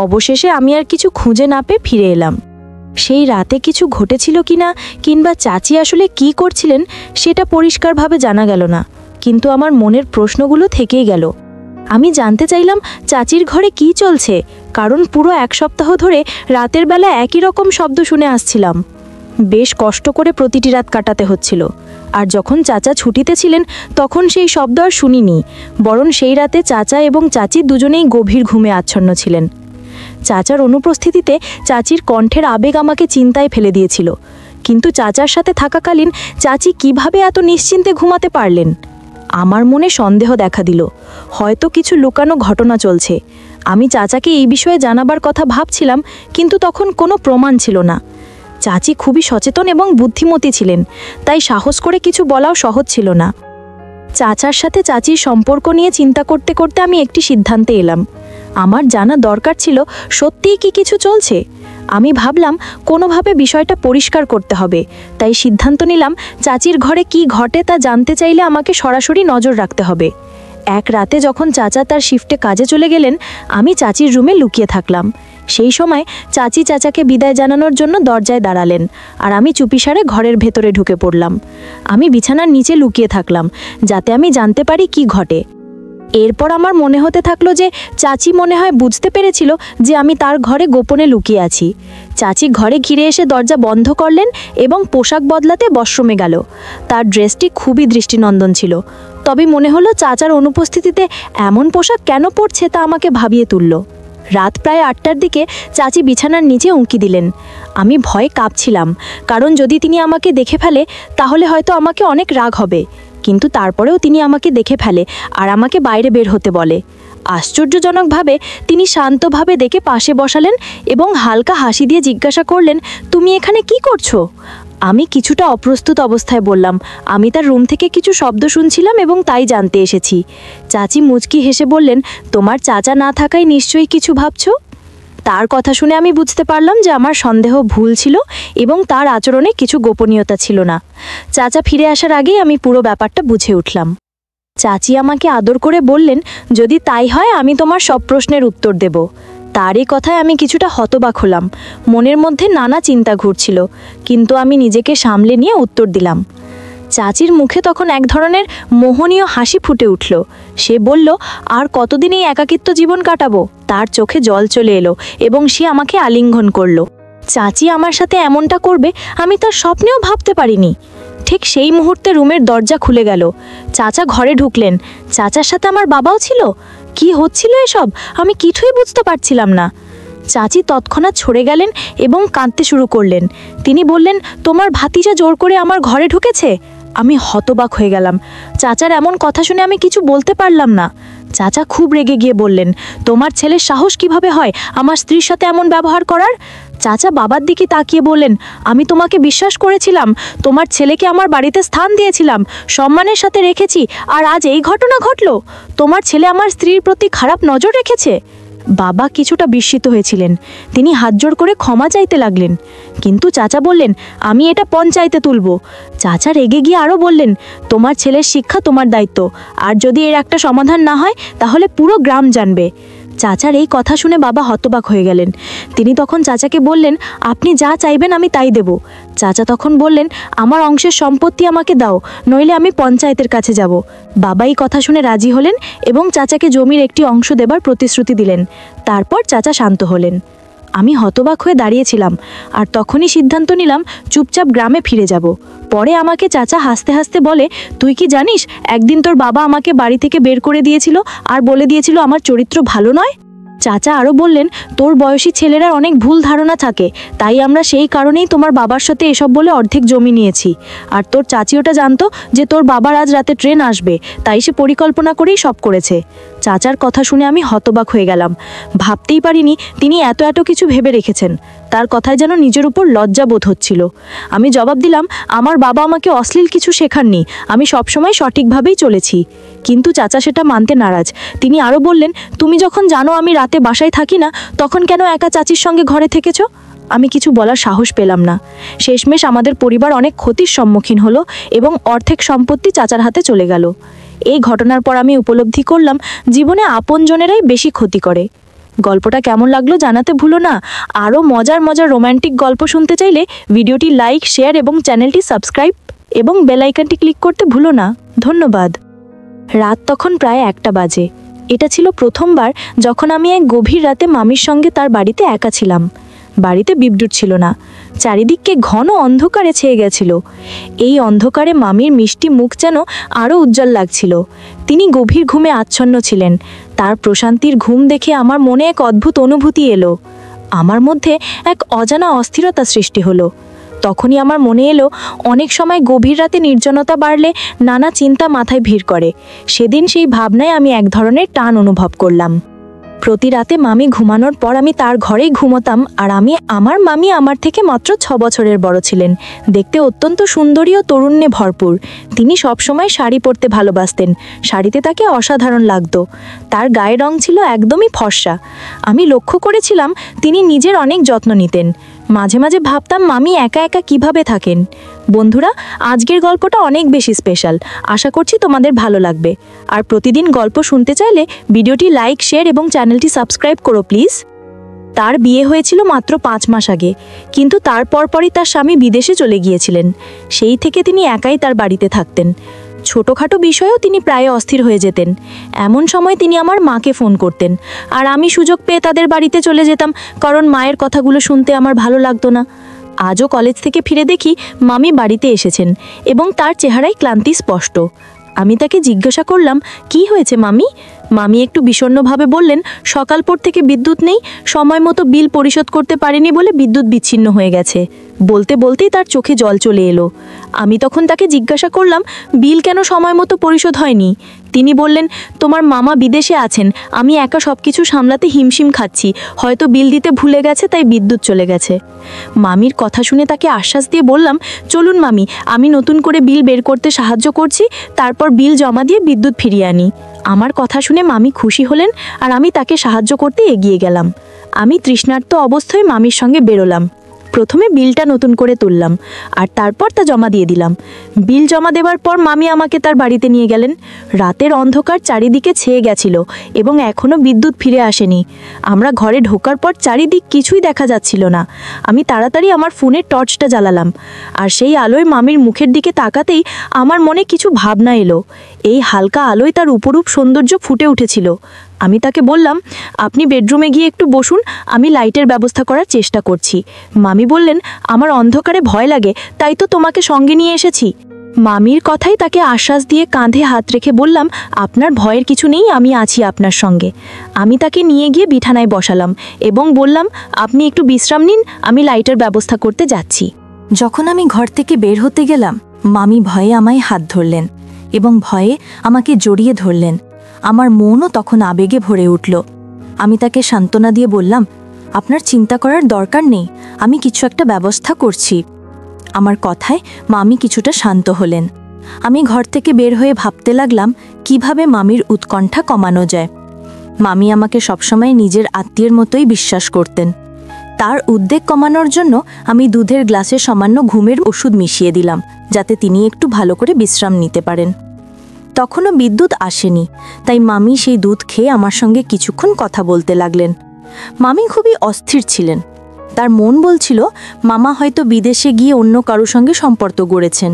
অবশেষে আমি আর কিছু খুঁজে না পেয়ে ফিরে এলাম। সেই রাতে কিছু ঘটেছিল কিনা কিংবা চাচি আসলে কি করছিলেন সেটা পরিষ্কারভাবে জানা গেল না, কিন্তু আমার মনের প্রশ্নগুলো থেকেই গেল। আমি জানতে চাইলাম চাচির ঘরে কি চলছে, কারণ পুরো 1 সপ্তাহ ধরে রাতের বেলা একই রকম শব্দ শুনে আসছিলাম। বেশ কষ্ট করে প্রতিটি রাত কাটাতে হচ্ছিল। আর যখন চাচা ছুটিতে ছিলেন তখন সেই শব্দ আর শুনিনি, বরং সেই রাতে চাচা এবং চাচি দুজনেই গভীর ঘুমে আচ্ছন্ন ছিলেন। চাচার অনুপস্থিতিতে চাচির কণ্ঠের আবেগ আমাকে চিন্তায় ফেলে দিয়েছিল, কিন্তু চাচার সাথে থাকাকালীন চাচি কিভাবে এত নিশ্চিন্তে ঘুমাতে পারলেন? আমার মনে সন্দেহ দেখা দিল। হয়তো কিছু লুকানো ঘটনা চলছে, আমি চাচাকে এই বিষয়ে জানাবার কথা ভাবছিলাম, কিন্তু তখন কোনো প্রমাণ ছিল না। চাচি খুবই সচেতন এবং বুদ্ধিমতী ছিলেন, তাই সাহস করে কিছু বলাও সহজ ছিল না। চাচার সাথে চাচির সম্পর্ক নিয়ে চিন্তা করতে করতে আমি একটি সিদ্ধান্তে এলাম। আমার জানা দরকার ছিল সত্যিই কি কিছু চলছে। আমি ভাবলাম কোনোভাবে বিষয়টা পরিষ্কার করতে হবে, তাই সিদ্ধান্ত নিলাম চাচির ঘরে কি ঘটে তা জানতে চাইলে আমাকে সরাসরি নজর রাখতে হবে। এক রাতে যখন চাচা তার শিফটে কাজে চলে গেলেন, আমি চাচির রুমে লুকিয়ে থাকলাম। সেই সময় চাচি চাচাকে বিদায় জানানোর জন্য দরজায় দাঁড়ালেন, আর আমি চুপিসারে ঘরের ভেতরে ঢুকে পড়লাম। আমি বিছানার নিচে লুকিয়ে থাকলাম, যাতে আমি জানতে পারি কি ঘটে। এরপর আমার মনে হতে থাকলো যে চাচি মনে হয় বুঝতে পেরেছিল যে আমি তার ঘরে গোপনে লুকিয়ে আছি। চাচি ঘরে ঘিরে এসে দরজা বন্ধ করলেন এবং পোশাক বদলাতে ওয়াশরুমে গেল। তার ড্রেসটি খুবই দৃষ্টিনন্দন ছিল, তবে মনে হলো চাচার অনুপস্থিতিতে এমন পোশাক কেন পরছে তা আমাকে ভাবিয়ে তুলল। রাত প্রায় 8টার দিকে চাচি বিছানার নিচে উঁকি দিলেন। আমি ভয়ে কাঁপছিলাম, কারণ যদি তিনি আমাকে দেখে ফেলে তাহলে হয়তো আমাকে অনেক রাগ হবে। কিন্তু তারপরেও তিনি আমাকে দেখে ফেলে আর আমাকে বাইরে বের হতে বলে। আশ্চর্যজনকভাবে তিনি শান্তভাবে ডেকে পাশে বসালেন এবং হালকা হাসি দিয়ে জিজ্ঞাসা করলেন, তুমি এখানে কি করছো? আমি কিছুটা অপ্রস্তুত অবস্থায় বললাম, আমি তার রুম থেকে কিছু শব্দ শুনছিলাম এবং তাই জানতে এসেছি। চাচি মুচকি হেসে বললেন, তোমার চাচা না থাকায় নিশ্চয়ই কিছু ভাবছো। তার কথা শুনে আমি বুঝতে পারলাম যে আমার সন্দেহ ভুল ছিল এবং তার আচরণে কিছু গোপনীয়তা ছিল না। চাচা ফিরে আসার আগেই আমি পুরো ব্যাপারটা বুঝে উঠলাম। চাচি আমাকে আদর করে বললেন, যদি তাই হয় আমি তোমার সব প্রশ্নের উত্তর দেব। তার এই কথায় আমি কিছুটা হতবাক হলাম। মনের মধ্যে নানা চিন্তা ঘুরছিল, কিন্তু আমি নিজেকে সামলে নিয়ে উত্তর দিলাম। চাচির মুখে তখন এক ধরনের মোহনীয় হাসি ফুটে উঠল। সে বলল, আর কতদিন এই একাকিত্ব জীবন কাটাবো? তার চোখে জল চলে এলো এবং সে আমাকে আলিঙ্গন করলো। চাচি আমার সাথে এমনটা করবে আমি তার স্বপ্নেও ভাবতে পারিনি। ঠিক সেই মুহূর্তে রুমের দরজা খুলে গেল। চাচা ঘরে ঢুকলেন। চাচার সাথে আমার বাবাও ছিল। কি হচ্ছিল এসব আমি কিছুই বুঝতে পারছিলাম না। চাচি তৎক্ষণাৎ ছড়ে গেলেন এবং কাঁদতে শুরু করলেন। তিনি বললেন, তোমার ভাতিজা জোর করে আমার ঘরে ঢুকেছে। আমি হতবাক হয়ে গেলাম। চাচার এমন কথা শুনে আমি কিছু বলতে পারলাম না। চাচা খুব রেগে গিয়ে বললেন, তোমার ছেলের সাহস কিভাবে হয় আমার স্ত্রীর সাথে এমন ব্যবহার করার? চাচা বাবার দিকে তাকিয়ে বললেন, আমি তোমাকে বিশ্বাস করেছিলাম, তোমার ছেলেকে আমার বাড়িতে স্থান দিয়েছিলাম, সম্মানের সাথে রেখেছি, আর আজ এই ঘটনা ঘটলো। তোমার ছেলে আমার স্ত্রীর প্রতি খারাপ নজর রেখেছে। বাবা কিছুটা বিস্মিত হয়েছিলেন। তিনি হাতজোড় করে ক্ষমা চাইতে লাগলেন, কিন্তু চাচা বললেন, আমি এটা পঞ্চায়েতে তুলব। চাচা রেগে গিয়ে আরও বললেন, তোমার ছেলের শিক্ষা তোমার দায়িত্ব, আর যদি এর একটা সমাধান না হয় তাহলে পুরো গ্রাম জানবে। চাচার এই কথা শুনে বাবা হতবাক হয়ে গেলেন। তিনি তখন চাচাকে বললেন, আপনি যা চাইবেন আমি তাই দেব। চাচা তখন বললেন, আমার অংশের সম্পত্তি আমাকে দাও, নইলে আমি পঞ্চায়েতের কাছে যাব। বাবা এই কথা শুনে রাজি হলেন এবং চাচাকে জমির একটি অংশ দেবার প্রতিশ্রুতি দিলেন। তারপর চাচা শান্ত হলেন। আমি হতবাক হয়ে দাঁড়িয়েছিলাম, আর তখনই সিদ্ধান্ত নিলাম চুপচাপ গ্রামে ফিরে যাব। পরে আমাকে চাচা হাসতে হাসতে বলে, তুই কি জানিস একদিন তোর বাবা আমাকে বাড়ি থেকে বের করে দিয়েছিল আর বলে দিয়েছিল আমার চরিত্র ভালো নয়। চাচা আরও বললেন, তোর বয়সী ছেলেরা অনেক ভুল ধারণা থাকে, তাই আমরা সেই কারণেই তোমার বাবার সাথে এসব বলে অর্ধেক জমি নিয়েছি। আর তোর চাচি ওটা জানতো যে তোর বাবার আজ রাতে ট্রেন আসবে, তাই সে পরিকল্পনা করেই সব করেছে। চাচার কথা শুনে আমি হতবাক হয়ে গেলাম। ভাবতেই পারিনি তিনি এত এত কিছু ভেবে রেখেছেন। তার কথায় যেন নিজের উপর লজ্জা বোধ হচ্ছিল। আমি জবাব দিলাম, আমার বাবা আমাকে অশ্লীল কিছু শেখাননি, আমি সবসময় সঠিকভাবেই চলেছি। কিন্তু চাচা সেটা মানতে নারাজ। তিনি আরও বললেন, তুমি যখন জানো আমি রাতে বাসায় থাকি না, তখন কেন একা চাচির সঙ্গে ঘরে থেকেছো? আমি কিছু বলার সাহস পেলাম না। শেষমেশ আমাদের পরিবার অনেক ক্ষতির সম্মুখীন হলো এবং অর্ধেক সম্পত্তি চাচার হাতে চলে গেল। এই ঘটনার পর আমি উপলব্ধি করলাম, জীবনে আপনজনেরাই বেশি ক্ষতি করে। গল্পটা কেমন লাগলো জানাতে ভুলো না। আরও মজার মজার রোম্যান্টিক গল্প শুনতে চাইলে ভিডিওটি লাইক, শেয়ার এবং চ্যানেলটি সাবস্ক্রাইব এবং বেল আইকনটি ক্লিক করতে ভুলো না। ধন্যবাদ। রাত তখন প্রায় 1টা বাজে। এটা ছিল প্রথমবার যখন আমি এক গভীর রাতে মামির সঙ্গে তার বাড়িতে একা ছিলাম। বাড়িতে বিদ্যুৎ ছিল না, চারিদিককে ঘন অন্ধকারে ছেয়ে গেছিল। এই অন্ধকারে মামির মিষ্টি মুখ যেন আরও উজ্জ্বল লাগছিল। তিনি গভীর ঘুমে আচ্ছন্ন ছিলেন। তার প্রশান্তির ঘুম দেখে আমার মনে এক অদ্ভুত অনুভূতি এলো। আমার মধ্যে এক অজানা অস্থিরতা সৃষ্টি হলো। তখনই আমার মনে এলো, অনেক সময় গভীর রাতে নির্জনতা বাড়লে নানা চিন্তা মাথায় ভিড় করে। সেদিন সেই ভাবনায় আমি এক ধরনের টান অনুভব করলাম। প্রতি রাতে মামি ঘুমানোর পর আমি তার ঘরেই ঘুমোতাম, আর আমার মামি আমার থেকে মাত্র 6 বছরের বড় ছিলেন। দেখতে অত্যন্ত সুন্দরী ও তরুণ্যে ভরপুর। তিনি সবসময় শাড়ি পরতে ভালোবাসতেন। শাড়িতে তাকে অসাধারণ লাগতো। তার গায়ের রং ছিল একদমই ফর্সা। আমি লক্ষ্য করেছিলাম তিনি নিজের অনেক যত্ন নিতেন। মাঝে মাঝে ভাবতাম মামি একা একা কিভাবে থাকেন। বন্ধুরা, আজকের গল্পটা অনেক বেশি স্পেশাল। আশা করছি তোমাদের ভালো লাগবে। আর প্রতিদিন গল্প শুনতে চাইলে ভিডিওটি লাইক, শেয়ার এবং চ্যানেলটি সাবস্ক্রাইব করো প্লিজ। তার বিয়ে হয়েছিল মাত্র 5 মাস আগে, কিন্তু তার পরপরই তার স্বামী বিদেশে চলে গিয়েছিলেন। সেই থেকে তিনি একাই তার বাড়িতে থাকতেন। ছোটোখাটো বিষয়েও তিনি প্রায় অস্থির হয়ে যেতেন। এমন সময় তিনি আমার মাকে ফোন করতেন, আর আমি সুযোগ পেয়ে তাদের বাড়িতে চলে যেতাম, কারণ মায়ের কথাগুলো শুনতে আমার ভালো লাগতো না। আজও কলেজ থেকে ফিরে দেখি মামি বাড়িতে এসেছেন এবং তার চেহারায় ক্লান্তি স্পষ্ট। আমি তাকে জিজ্ঞাসা করলাম, কি হয়েছে মামি? মামি একটু বিষণ্ণভাবে বললেন, সকাল পর থেকে বিদ্যুৎ নেই, সময় মতো বিল পরিশোধ করতে পারেনি বলে বিদ্যুৎ বিচ্ছিন্ন হয়ে গেছে। বলতে বলতেই তার চোখে জল চলে এলো। আমি তখন তাকে জিজ্ঞাসা করলাম, বিল কেন সময় মতো পরিশোধ হয়নি? তিনি বললেন, তোমার মামা বিদেশে আছেন, আমি একা সব কিছু সামলাতে হিমশিম খাচ্ছি, হয়তো বিল দিতে ভুলে গেছে, তাই বিদ্যুৎ চলে গেছে। মামির কথা শুনে তাকে আশ্বাস দিয়ে বললাম, চলুন মামি, আমি নতুন করে বিল বের করতে সাহায্য করছি, তারপর বিল জমা দিয়ে বিদ্যুৎ ফিরিয়ে আনি। আমার কথা শুনে মামি খুশি হলেন, আর আমি তাকে সাহায্য করতে এগিয়ে গেলাম। আমি তৃষ্ণার্ত অবস্থায় মামির সঙ্গে বেরোলাম। প্রথমে বিলটা নতুন করে তুললাম, আর তারপর তা জমা দিয়ে দিলাম। বিল জমা দেওয়ার পর মামি আমাকে তার বাড়িতে নিয়ে গেলেন। রাতের অন্ধকার চারিদিকে ছেয়ে গেছিল এবং এখনও বিদ্যুৎ ফিরে আসেনি। আমরা ঘরে ঢোকার পর চারিদিক কিছুই দেখা যাচ্ছিল না। আমি তাড়াতাড়ি আমার ফোনের টর্চটা জ্বালালাম, আর সেই আলোয় মামির মুখের দিকে তাকাতেই আমার মনে কিছু ভাবনা এলো। এই হালকা আলোয় তার উপরূপ সৌন্দর্য ফুটে উঠেছিল। আমি তাকে বললাম, আপনি বেডরুমে গিয়ে একটু বসুন, আমি লাইটের ব্যবস্থা করার চেষ্টা করছি। মামি বললেন, আমার অন্ধকারে ভয় লাগে, তাই তো তোমাকে সঙ্গে নিয়ে এসেছি। মামির কথাই তাকে আশ্বাস দিয়ে কাঁধে হাত রেখে বললাম, আপনার ভয়ের কিছু নেই, আমি আছি আপনার সঙ্গে। আমি তাকে নিয়ে গিয়ে বিছানায় বসালাম এবং বললাম, আপনি একটু বিশ্রাম নিন, আমি লাইটের ব্যবস্থা করতে যাচ্ছি। যখন আমি ঘর থেকে বের হতে গেলাম, মামি ভয়ে আমায় হাত ধরলেন এবং ভয়ে আমাকে জড়িয়ে ধরলেন। আমার মনও তখন আবেগে ভরে উঠল। আমি তাকে সান্ত্বনা দিয়ে বললাম, আপনার চিন্তা করার দরকার নেই, আমি কিছু একটা ব্যবস্থা করছি। আমার কথায় মামি কিছুটা শান্ত হলেন। আমি ঘর থেকে বের হয়ে ভাবতে লাগলাম কিভাবে মামির উৎকণ্ঠা কমানো যায়। মামি আমাকে সবসময় নিজের আত্মীয়ের মতোই বিশ্বাস করতেন। তার উদ্বেগ কমানোর জন্য আমি দুধের গ্লাসে সামান্য ঘুমের ওষুধ মিশিয়ে দিলাম, যাতে তিনি একটু ভালো করে বিশ্রাম নিতে পারেন। তখনও বিদ্যুৎ আসেনি, তাই মামি সেই দুধ খেয়ে আমার সঙ্গে কিছুক্ষণ কথা বলতে লাগলেন। মামি খুবই অস্থির ছিলেন। তার মন বলছিল মামা হয়তো বিদেশে গিয়ে অন্য কারো সঙ্গে সম্পর্ক গড়েছেন।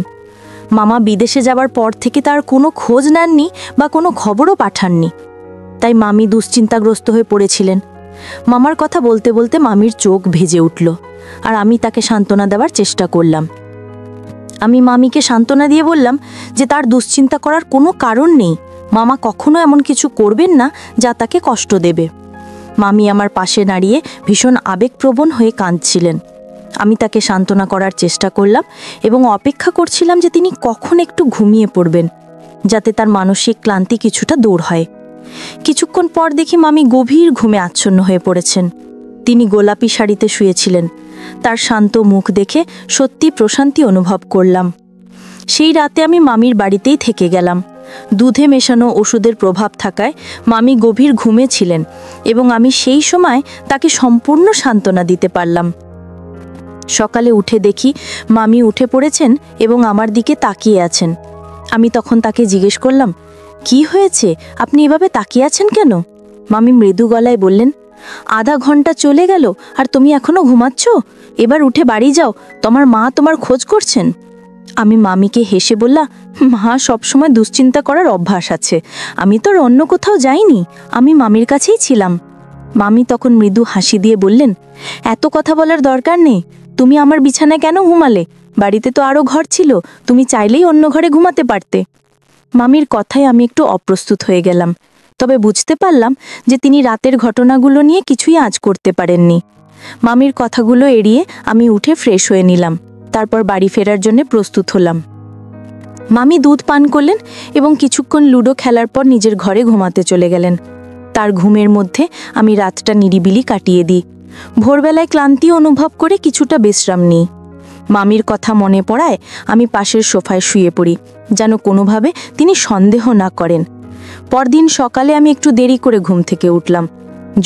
মামা বিদেশে যাবার পর থেকে তার কোনো খোঁজ নেননি বা কোনো খবরও পাঠাননি। তাই মামি দুশ্চিন্তাগ্রস্ত হয়ে পড়েছিলেন। মামার কথা বলতে বলতে মামির চোখ ভেজে উঠল, আর আমি তাকে সান্ত্বনা দেওয়ার চেষ্টা করলাম। আমি মামিকে সান্ত্বনা দিয়ে বললাম যে তার দুশ্চিন্তা করার কোনো কারণ নেই, মামা কখনো এমন কিছু করবেন না যা তাকে কষ্ট দেবে। মামি আমার পাশে দাঁড়িয়ে ভীষণ আবেগপ্রবণ হয়ে কাঁদছিলেন। আমি তাকে সান্ত্বনা করার চেষ্টা করলাম এবং অপেক্ষা করছিলাম যে তিনি কখন একটু ঘুমিয়ে পড়বেন, যাতে তার মানসিক ক্লান্তি কিছুটা দূর হয়। কিছুক্ষণ পর দেখি মামি গভীর ঘুমে আচ্ছন্ন হয়ে পড়েছেন। তিনি গোলাপি শাড়িতে শুয়েছিলেন। তার শান্ত মুখ দেখে সত্যি প্রশান্তি অনুভব করলাম। সেই রাতে আমি মামির বাড়িতেই থেকে গেলাম। দুধে মেশানো ওষুধের প্রভাব থাকায় মামি গভীর ঘুমে ছিলেন এবং আমি সেই সময় তাকে সম্পূর্ণ সান্ত্বনা দিতে পারলাম। সকালে উঠে দেখি মামি উঠে পড়েছেন এবং আমার দিকে তাকিয়ে আছেন। আমি তখন তাকে জিজ্ঞেস করলাম, কি হয়েছে, আপনি এভাবে তাকিয়ে আছেন কেন? মামি মৃদু গলায় বললেন, আধা ঘন্টা চলে গেল আর তুমি এখনো ঘুমাচ্ছ? এবার উঠে বাড়ি যাও, তোমার মা তোমার খোঁজ করছেন। আমি মামিকে হেসে বললাম, মা সবসময় দুশ্চিন্তা করার অভ্যাস আছে, আমি তো অন্য কোথাও যাইনি, আমি মামির কাছেই ছিলাম। মামি তখন মৃদু হাসি দিয়ে বললেন, এত কথা বলার দরকার নেই, তুমি আমার বিছানায় কেন ঘুমালে? বাড়িতে তো আরও ঘর ছিল, তুমি চাইলেই অন্য ঘরে ঘুমাতে পারতে। মামির কথায় আমি একটু অপ্রস্তুত হয়ে গেলাম, তবে বুঝতে পারলাম যে তিনি রাতের ঘটনাগুলো নিয়ে কিছুই আঁচ করতে পারেননি। মামির কথাগুলো এড়িয়ে আমি উঠে ফ্রেশ হয়ে নিলাম, তারপর বাড়ি ফেরার জন্য প্রস্তুত হলাম। মামি দুধ পান করলেন এবং কিছুক্ষণ লুডো খেলার পর নিজের ঘরে ঘুমাতে চলে গেলেন। তার ঘুমের মধ্যে আমি রাতটা নিরিবিলি কাটিয়ে দিই। ভোরবেলায় ক্লান্তি অনুভব করে কিছুটা বিশ্রাম নিই। মামির কথা মনে পড়ায় আমি পাশের সোফায় শুয়ে পড়ি, যেন কোনোভাবে তিনি সন্দেহ না করেন। পরদিন সকালে আমি একটু দেরি করে ঘুম থেকে উঠলাম।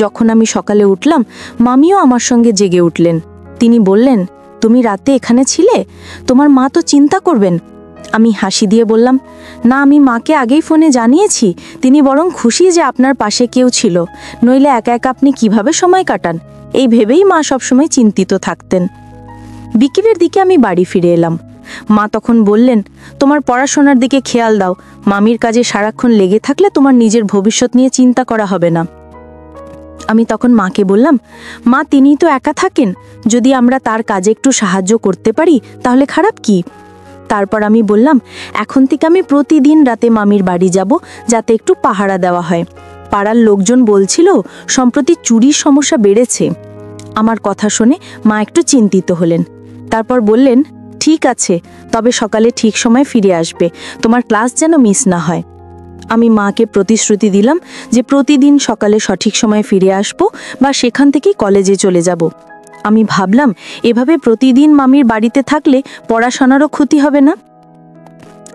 যখন আমি সকালে উঠলাম, মামিও আমার সঙ্গে জেগে উঠলেন। তিনি বললেন, তুমি রাতে এখানে ছিলে? তোমার মা তো চিন্তা করবেন। আমি হাসি দিয়ে বললাম, না, আমি মাকে আগেই ফোনে জানিয়েছি। তিনি বরং খুশি যে আপনার পাশে কেউ ছিল, নইলে একা একা আপনি কিভাবে সময় কাটান, এই ভেবেই মা সবসময় চিন্তিত থাকতেন। বিকেলের দিকে আমি বাড়ি ফিরে এলাম। মা তখন বললেন, তোমার পড়াশোনার দিকে খেয়াল দাও। মামির কাজে সারাক্ষণ লেগে থাকলে তোমার নিজের ভবিষ্যৎ নিয়ে চিন্তা করা হবে না। আমি তখন মাকে বললাম, মা, তিনিই তো একা থাকেন, যদি আমরা তার কাজে একটু সাহায্য করতে পারি তাহলে খারাপ কি? তারপর আমি বললাম, এখন থেকে আমি প্রতিদিন রাতে মামির বাড়ি যাব, যাতে একটু পাহারা দেওয়া হয়। পাড়ার লোকজন বলছিল সম্প্রতি চুরির সমস্যা বেড়েছে। আমার কথা শুনে মা একটু চিন্তিত হলেন। তারপর বললেন, ঠিক আছে, তবে সকালে ঠিক সময় ফিরে আসবে, তোমার ক্লাস যেন মিস না হয়। আমি মাকে প্রতিশ্রুতি দিলাম যে প্রতিদিন সকালে সঠিক সময়ে ফিরে আসব বা সেখান থেকেই কলেজে চলে যাব। আমি ভাবলাম, এভাবে প্রতিদিন মামির বাড়িতে থাকলে পড়াশোনারও ক্ষতি হবে না।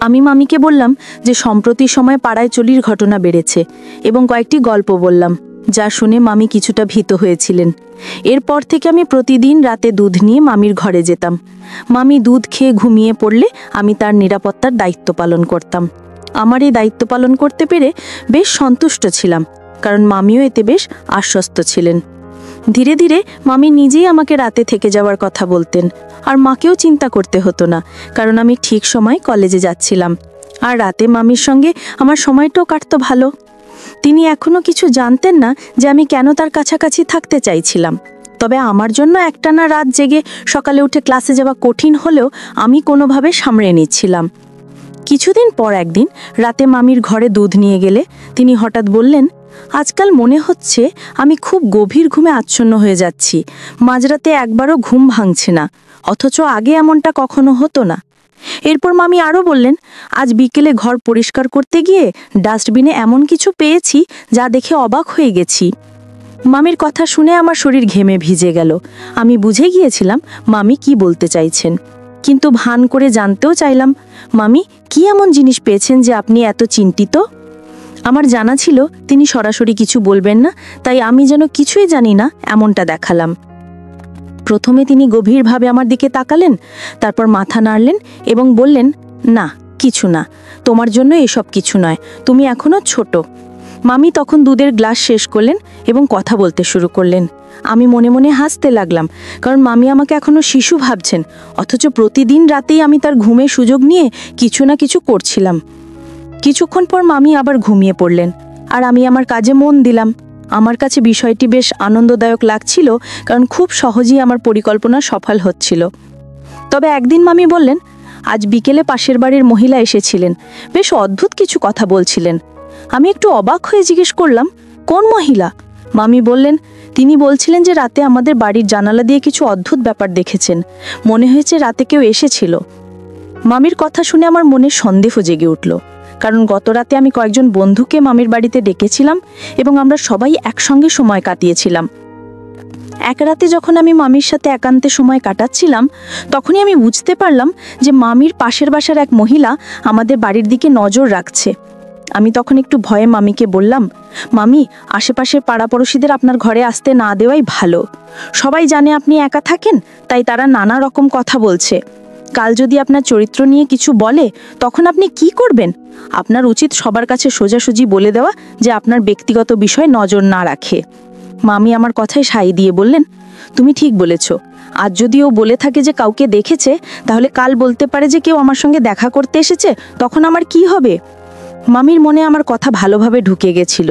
আমি মামিকে বললাম যে সম্প্রতি সময় পাড়ায় চুরির ঘটনা বেড়েছে এবং কয়েকটি গল্প বললাম, যা শুনে মামি কিছুটা ভীত হয়েছিলেন। এরপর থেকে আমি প্রতিদিন রাতে দুধ নিয়ে মামির ঘরে যেতাম। মামি দুধ খেয়ে ঘুমিয়ে পড়লে আমি তার নিরাপত্তার দায়িত্ব পালন করতাম। আমার এই দায়িত্ব পালন করতে পেরে বেশ সন্তুষ্ট ছিলাম, কারণ মামিও এতে বেশ আশ্বস্ত ছিলেন। ধীরে ধীরে মামি নিজেই আমাকে রাতে থেকে যাওয়ার কথা বলতেন, আর মাকেও চিন্তা করতে হতো না, কারণ আমি ঠিক সময় কলেজে যাচ্ছিলাম। আর রাতে মামির সঙ্গে আমার সময়টাও কাটতো ভালো। তিনি এখনো কিছু জানতেন না যে আমি কেন তার কাছাকাছি থাকতে চাইছিলাম। তবে আমার জন্য একটানা রাত জেগে সকালে উঠে ক্লাসে যাওয়া কঠিন হলেও আমি কোনোভাবে সামলে নিচ্ছিলাম। কিছুদিন পর একদিন রাতে মামির ঘরে দুধ নিয়ে গেলে তিনি হঠাৎ বললেন, আজকাল মনে হচ্ছে আমি খুব গভীর ঘুমে আচ্ছন্ন হয়ে যাচ্ছি। মাঝরাতে একবারও ঘুম ভাঙছে না, অথচ আগে এমনটা কখনো হতো না। এরপর মামি আরও বললেন, আজ বিকেলে ঘর পরিষ্কার করতে গিয়ে ডাস্টবিনে এমন কিছু পেয়েছি যা দেখে অবাক হয়ে গেছি। মামির কথা শুনে আমার শরীর ঘেমে ভিজে গেল। আমি বুঝে গিয়েছিলাম মামি কি বলতে চাইছেন, কিন্তু ভান করে জানতেও চাইলাম, মামি কি এমন জিনিস পেয়েছেন যে আপনি এত চিন্তিত? আমার জানা ছিল তিনি সরাসরি কিছু বলবেন না, তাই আমি যেন কিছুই জানি না এমনটা দেখালাম। প্রথমে তিনি গভীরভাবে আমার দিকে তাকালেন, তারপর মাথা নাড়লেন এবং বললেন, না, কিছু না, তোমার জন্য এসব কিছু নয়, তুমি এখনো ছোট। মামি তখন দুধের গ্লাস শেষ করলেন এবং কথা বলতে শুরু করলেন। আমি মনে মনে হাসতে লাগলাম, কারণ মামি আমাকে এখনো শিশু ভাবছেন, অথচ প্রতিদিন রাতেই আমি তার ঘুমের সুযোগ নিয়ে কিছু না কিছু করছিলাম। কিছুক্ষণ পর মামি আবার ঘুমিয়ে পড়লেন, আর আমি আমার কাজে মন দিলাম। আমার কাছে বিষয়টি বেশ আনন্দদায়ক লাগছিল, কারণ খুব সহজেই আমার পরিকল্পনা সফল হচ্ছিল। তবে একদিন মামি বললেন, আজ বিকেলে পাশের বাড়ির মহিলা এসেছিলেন, বেশ অদ্ভুত কিছু কথা বলছিলেন। আমি একটু অবাক হয়ে জিজ্ঞেস করলাম, কোন মহিলা? মামি বললেন, তিনি বলছিলেন যে রাতে আমাদের বাড়ির জানালা দিয়ে কিছু অদ্ভুত ব্যাপার দেখেছেন, মনে হয়েছে রাতে কেউ এসেছিল। মামির কথা শুনে আমার মনে সন্দেহ জেগে উঠল, কারণ গত রাতে আমি কয়েকজন বন্ধুকে মামির বাড়িতে ডেকেছিলাম এবং আমরা সবাই একসঙ্গে সময় কাটিয়েছিলাম। এক রাতে যখন আমি মামির সাথে একান্তে সময় কাটাচ্ছিলাম, তখনই আমি বুঝতে পারলাম যে মামির পাশের বাসার এক মহিলা আমাদের বাড়ির দিকে নজর রাখছে। আমি তখন একটু ভয়ে মামিকে বললাম, মামি, আশেপাশের পাড়াপড়শিদের আপনার ঘরে আসতে না দেওয়াই ভালো। সবাই জানে আপনি একা থাকেন, তাই তারা নানা রকম কথা বলছে। কাল যদি আপনার চরিত্র নিয়ে কিছু বলে, তখন আপনি কি করবেন? আপনার উচিত সবার কাছে সোজাসুজি বলে দেওয়া যে আপনার ব্যক্তিগত বিষয় নজর না রাখে। মামি আমার কথায় সাই দিয়ে বললেন, তুমি ঠিক বলেছ। আজ যদি ও বলে থাকে যে কাউকে দেখেছে, তাহলে কাল বলতে পারে যে কেউ আমার সঙ্গে দেখা করতে এসেছে, তখন আমার কি হবে? মামির মনে আমার কথা ভালোভাবে ঢুকে গেছিল।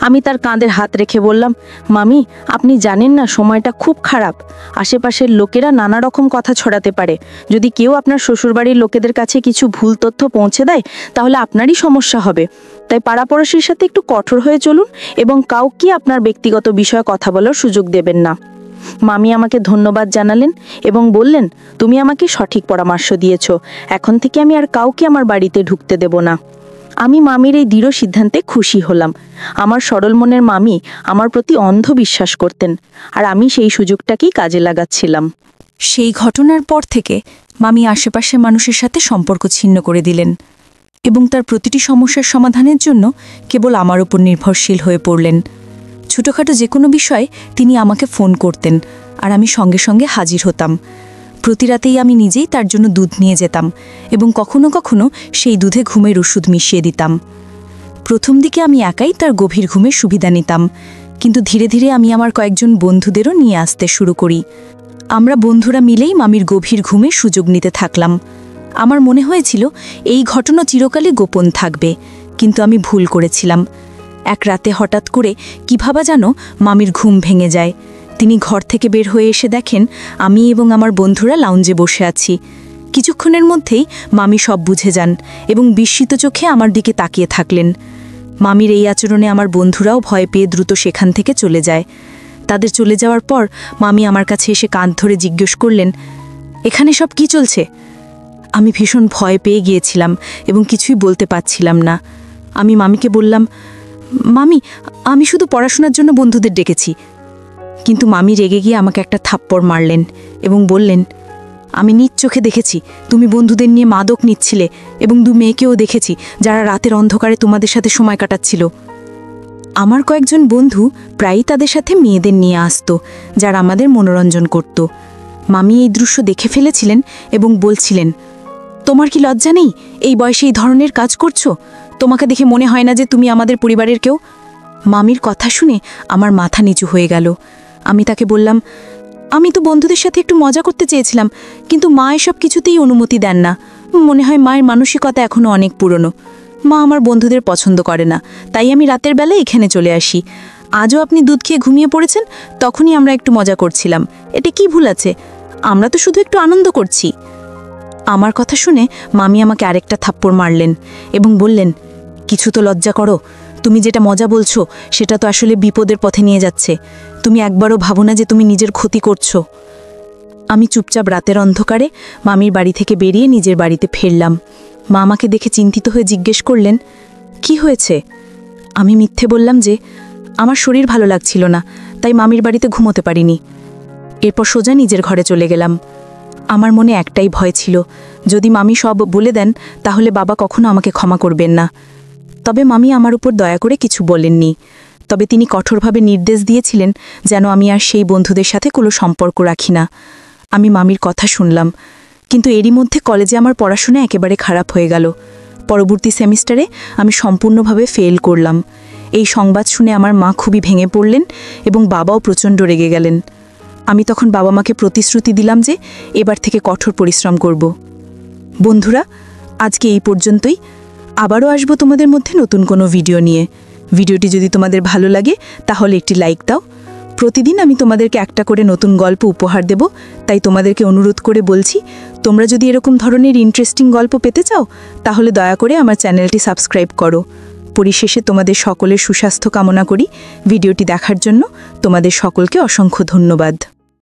আমি তার কাঁধের হাত রেখে বললাম, মামি, আপনি জানেন না সময়টা খুব খারাপ। আশেপাশের লোকেরা নানা রকম কথা ছড়াতে পারে। যদি কেউ আপনার শ্বশুরবাড়ির লোকেদের কাছে কিছু ভুল তথ্য পৌঁছে দেয়, তাহলে আপনারই সমস্যা হবে। তাই পাড়াপড়শির সাথে একটু কঠোর হয়ে চলুন এবং কাউকে আপনার ব্যক্তিগত বিষয়ে কথা বলার সুযোগ দেবেন না। মামি আমাকে ধন্যবাদ জানালেন এবং বললেন, তুমি আমাকে সঠিক পরামর্শ দিয়েছ। এখন থেকে আমি আর কাউকে আমার বাড়িতে ঢুকতে দেব না। আমি মামির এই দৃঢ় সিদ্ধান্তে খুশি হলাম। আমার সরল মনের মামি আমার প্রতি অন্ধ বিশ্বাস করতেন, আর আমি সেই সুযোগটাকেই কাজে লাগাচ্ছিলাম। সেই ঘটনার পর থেকে মামি আশেপাশের মানুষের সাথে সম্পর্ক ছিন্ন করে দিলেন এবং তার প্রতিটি সমস্যার সমাধানের জন্য কেবল আমার উপর নির্ভরশীল হয়ে পড়লেন। ছোটোখাটো যে কোনো বিষয়ে তিনি আমাকে ফোন করতেন আর আমি সঙ্গে সঙ্গে হাজির হতাম। প্রতি রাতেই আমি নিজেই তার জন্য দুধ নিয়ে যেতাম এবং কখনো কখনো সেই দুধে ঘুমের ওষুধ মিশিয়ে দিতাম। প্রথম দিকে আমি একাই তার গভীর ঘুমের সুবিধা নিতাম, কিন্তু ধীরে ধীরে আমি আমার কয়েকজন বন্ধুদেরও নিয়ে আসতে শুরু করি। আমরা বন্ধুরা মিলেই মামির গভীর ঘুমের সুযোগ নিতে থাকলাম। আমার মনে হয়েছিল এই ঘটনা চিরকালই গোপন থাকবে, কিন্তু আমি ভুল করেছিলাম। এক রাতে হঠাৎ করে কিভাবে যেন মামির ঘুম ভেঙে যায়। তিনি ঘর থেকে বের হয়ে এসে দেখেন আমি এবং আমার বন্ধুরা লাউঞ্জে বসে আছি। কিছুক্ষণের মধ্যেই মামি সব বুঝে যান এবং বিস্মিত চোখে আমার দিকে তাকিয়ে থাকলেন। মামির এই আচরণে আমার বন্ধুরাও ভয় পেয়ে দ্রুত সেখান থেকে চলে যায়। তাদের চলে যাওয়ার পর মামি আমার কাছে এসে কাঁধ ধরে জিজ্ঞেস করলেন, এখানে সব কি চলছে? আমি ভীষণ ভয় পেয়ে গিয়েছিলাম এবং কিছুই বলতে পারছিলাম না। আমি মামিকে বললাম, মামি, আমি শুধু পড়াশোনার জন্য বন্ধুদের ডেকেছি। কিন্তু মামি রেগে গিয়ে আমাকে একটা থাপ্পড় মারলেন এবং বললেন, আমি নিজ চোখে দেখেছি তুমি বন্ধুদের নিয়ে মাদক নিচ্ছিলে এবং 2 মেয়েকেও দেখেছি যারা রাতের অন্ধকারে তোমাদের সাথে সময় কাটাচ্ছিল। আমার কয়েকজন বন্ধু প্রায়ই তাদের সাথে মেয়েদের নিয়ে আসতো যারা আমাদের মনোরঞ্জন করত। মামি এই দৃশ্য দেখে ফেলেছিলেন এবং বলছিলেন, তোমার কি লজ্জা নেই? এই বয়সে এই ধরনের কাজ করছো? তোমাকে দেখে মনে হয় না যে তুমি আমাদের পরিবারের কেউ? মামির কথা শুনে আমার মাথা নিচু হয়ে গেল। আমি তাকে বললাম, আমি তো বন্ধুদের সাথে একটু মজা করতে চেয়েছিলাম, কিন্তু মা এসব কিছুতেই অনুমতি দেন না। মনে হয় মায়ের মানসিকতা এখনও অনেক পুরনো। মা আমার বন্ধুদের পছন্দ করে না, তাই আমি রাতের বেলা এখানে চলে আসি। আজও আপনি দুধ খেয়ে ঘুমিয়ে পড়েছেন, তখনই আমরা একটু মজা করছিলাম। এটা কি ভুল আছে? আমরা তো শুধু একটু আনন্দ করছি। আমার কথা শুনে মামি আমাকে আরেকটা থাপ্পড় মারলেন এবং বললেন, কিছু তো লজ্জা করো। তুমি যেটা মজা বলছো সেটা তো আসলে বিপদের পথে নিয়ে যাচ্ছে। তুমি একবারও ভাবো না যে তুমি নিজের ক্ষতি করছো। আমি চুপচাপ রাতের অন্ধকারে মামির বাড়ি থেকে বেরিয়ে নিজের বাড়িতে ফিরলাম। মা আমাকে দেখে চিন্তিত হয়ে জিজ্ঞেস করলেন, কি হয়েছে? আমি মিথ্যে বললাম যে আমার শরীর ভালো লাগছিল না, তাই মামির বাড়িতে ঘুমোতে পারিনি। এরপর সোজা নিজের ঘরে চলে গেলাম। আমার মনে একটাই ভয় ছিল, যদি মামি সব বলে দেন তাহলে বাবা কখনো আমাকে ক্ষমা করবেন না। তবে মামি আমার উপর দয়া করে কিছু বলেননি, তবে তিনি কঠোরভাবে নির্দেশ দিয়েছিলেন যেন আমি আর সেই বন্ধুদের সাথে কোনো সম্পর্ক রাখি না। আমি মামির কথা শুনলাম, কিন্তু এরই মধ্যে কলেজে আমার পড়াশোনা একেবারে খারাপ হয়ে গেল। পরবর্তী সেমিস্টারে আমি সম্পূর্ণভাবে ফেল করলাম। এই সংবাদ শুনে আমার মা খুবই ভেঙে পড়লেন এবং বাবাও প্রচণ্ড রেগে গেলেন। আমি তখন বাবা মাকে প্রতিশ্রুতি দিলাম যে এবার থেকে কঠোর পরিশ্রম করব। বন্ধুরা, আজকে এই পর্যন্তই। আবারও আসবো তোমাদের মধ্যে নতুন কোনো ভিডিও নিয়ে। ভিডিওটি যদি তোমাদের ভালো লাগে তাহলে একটি লাইক দাও। প্রতিদিন আমি তোমাদেরকে একটা করে নতুন গল্প উপহার দেব, তাই তোমাদেরকে অনুরোধ করে বলছি, তোমরা যদি এরকম ধরনের ইন্টারেস্টিং গল্প পেতে চাও তাহলে দয়া করে আমার চ্যানেলটি সাবস্ক্রাইব করো। পরিশেষে তোমাদের সকলের সুস্বাস্থ্য কামনা করি। ভিডিওটি দেখার জন্য তোমাদের সকলকে অসংখ্য ধন্যবাদ।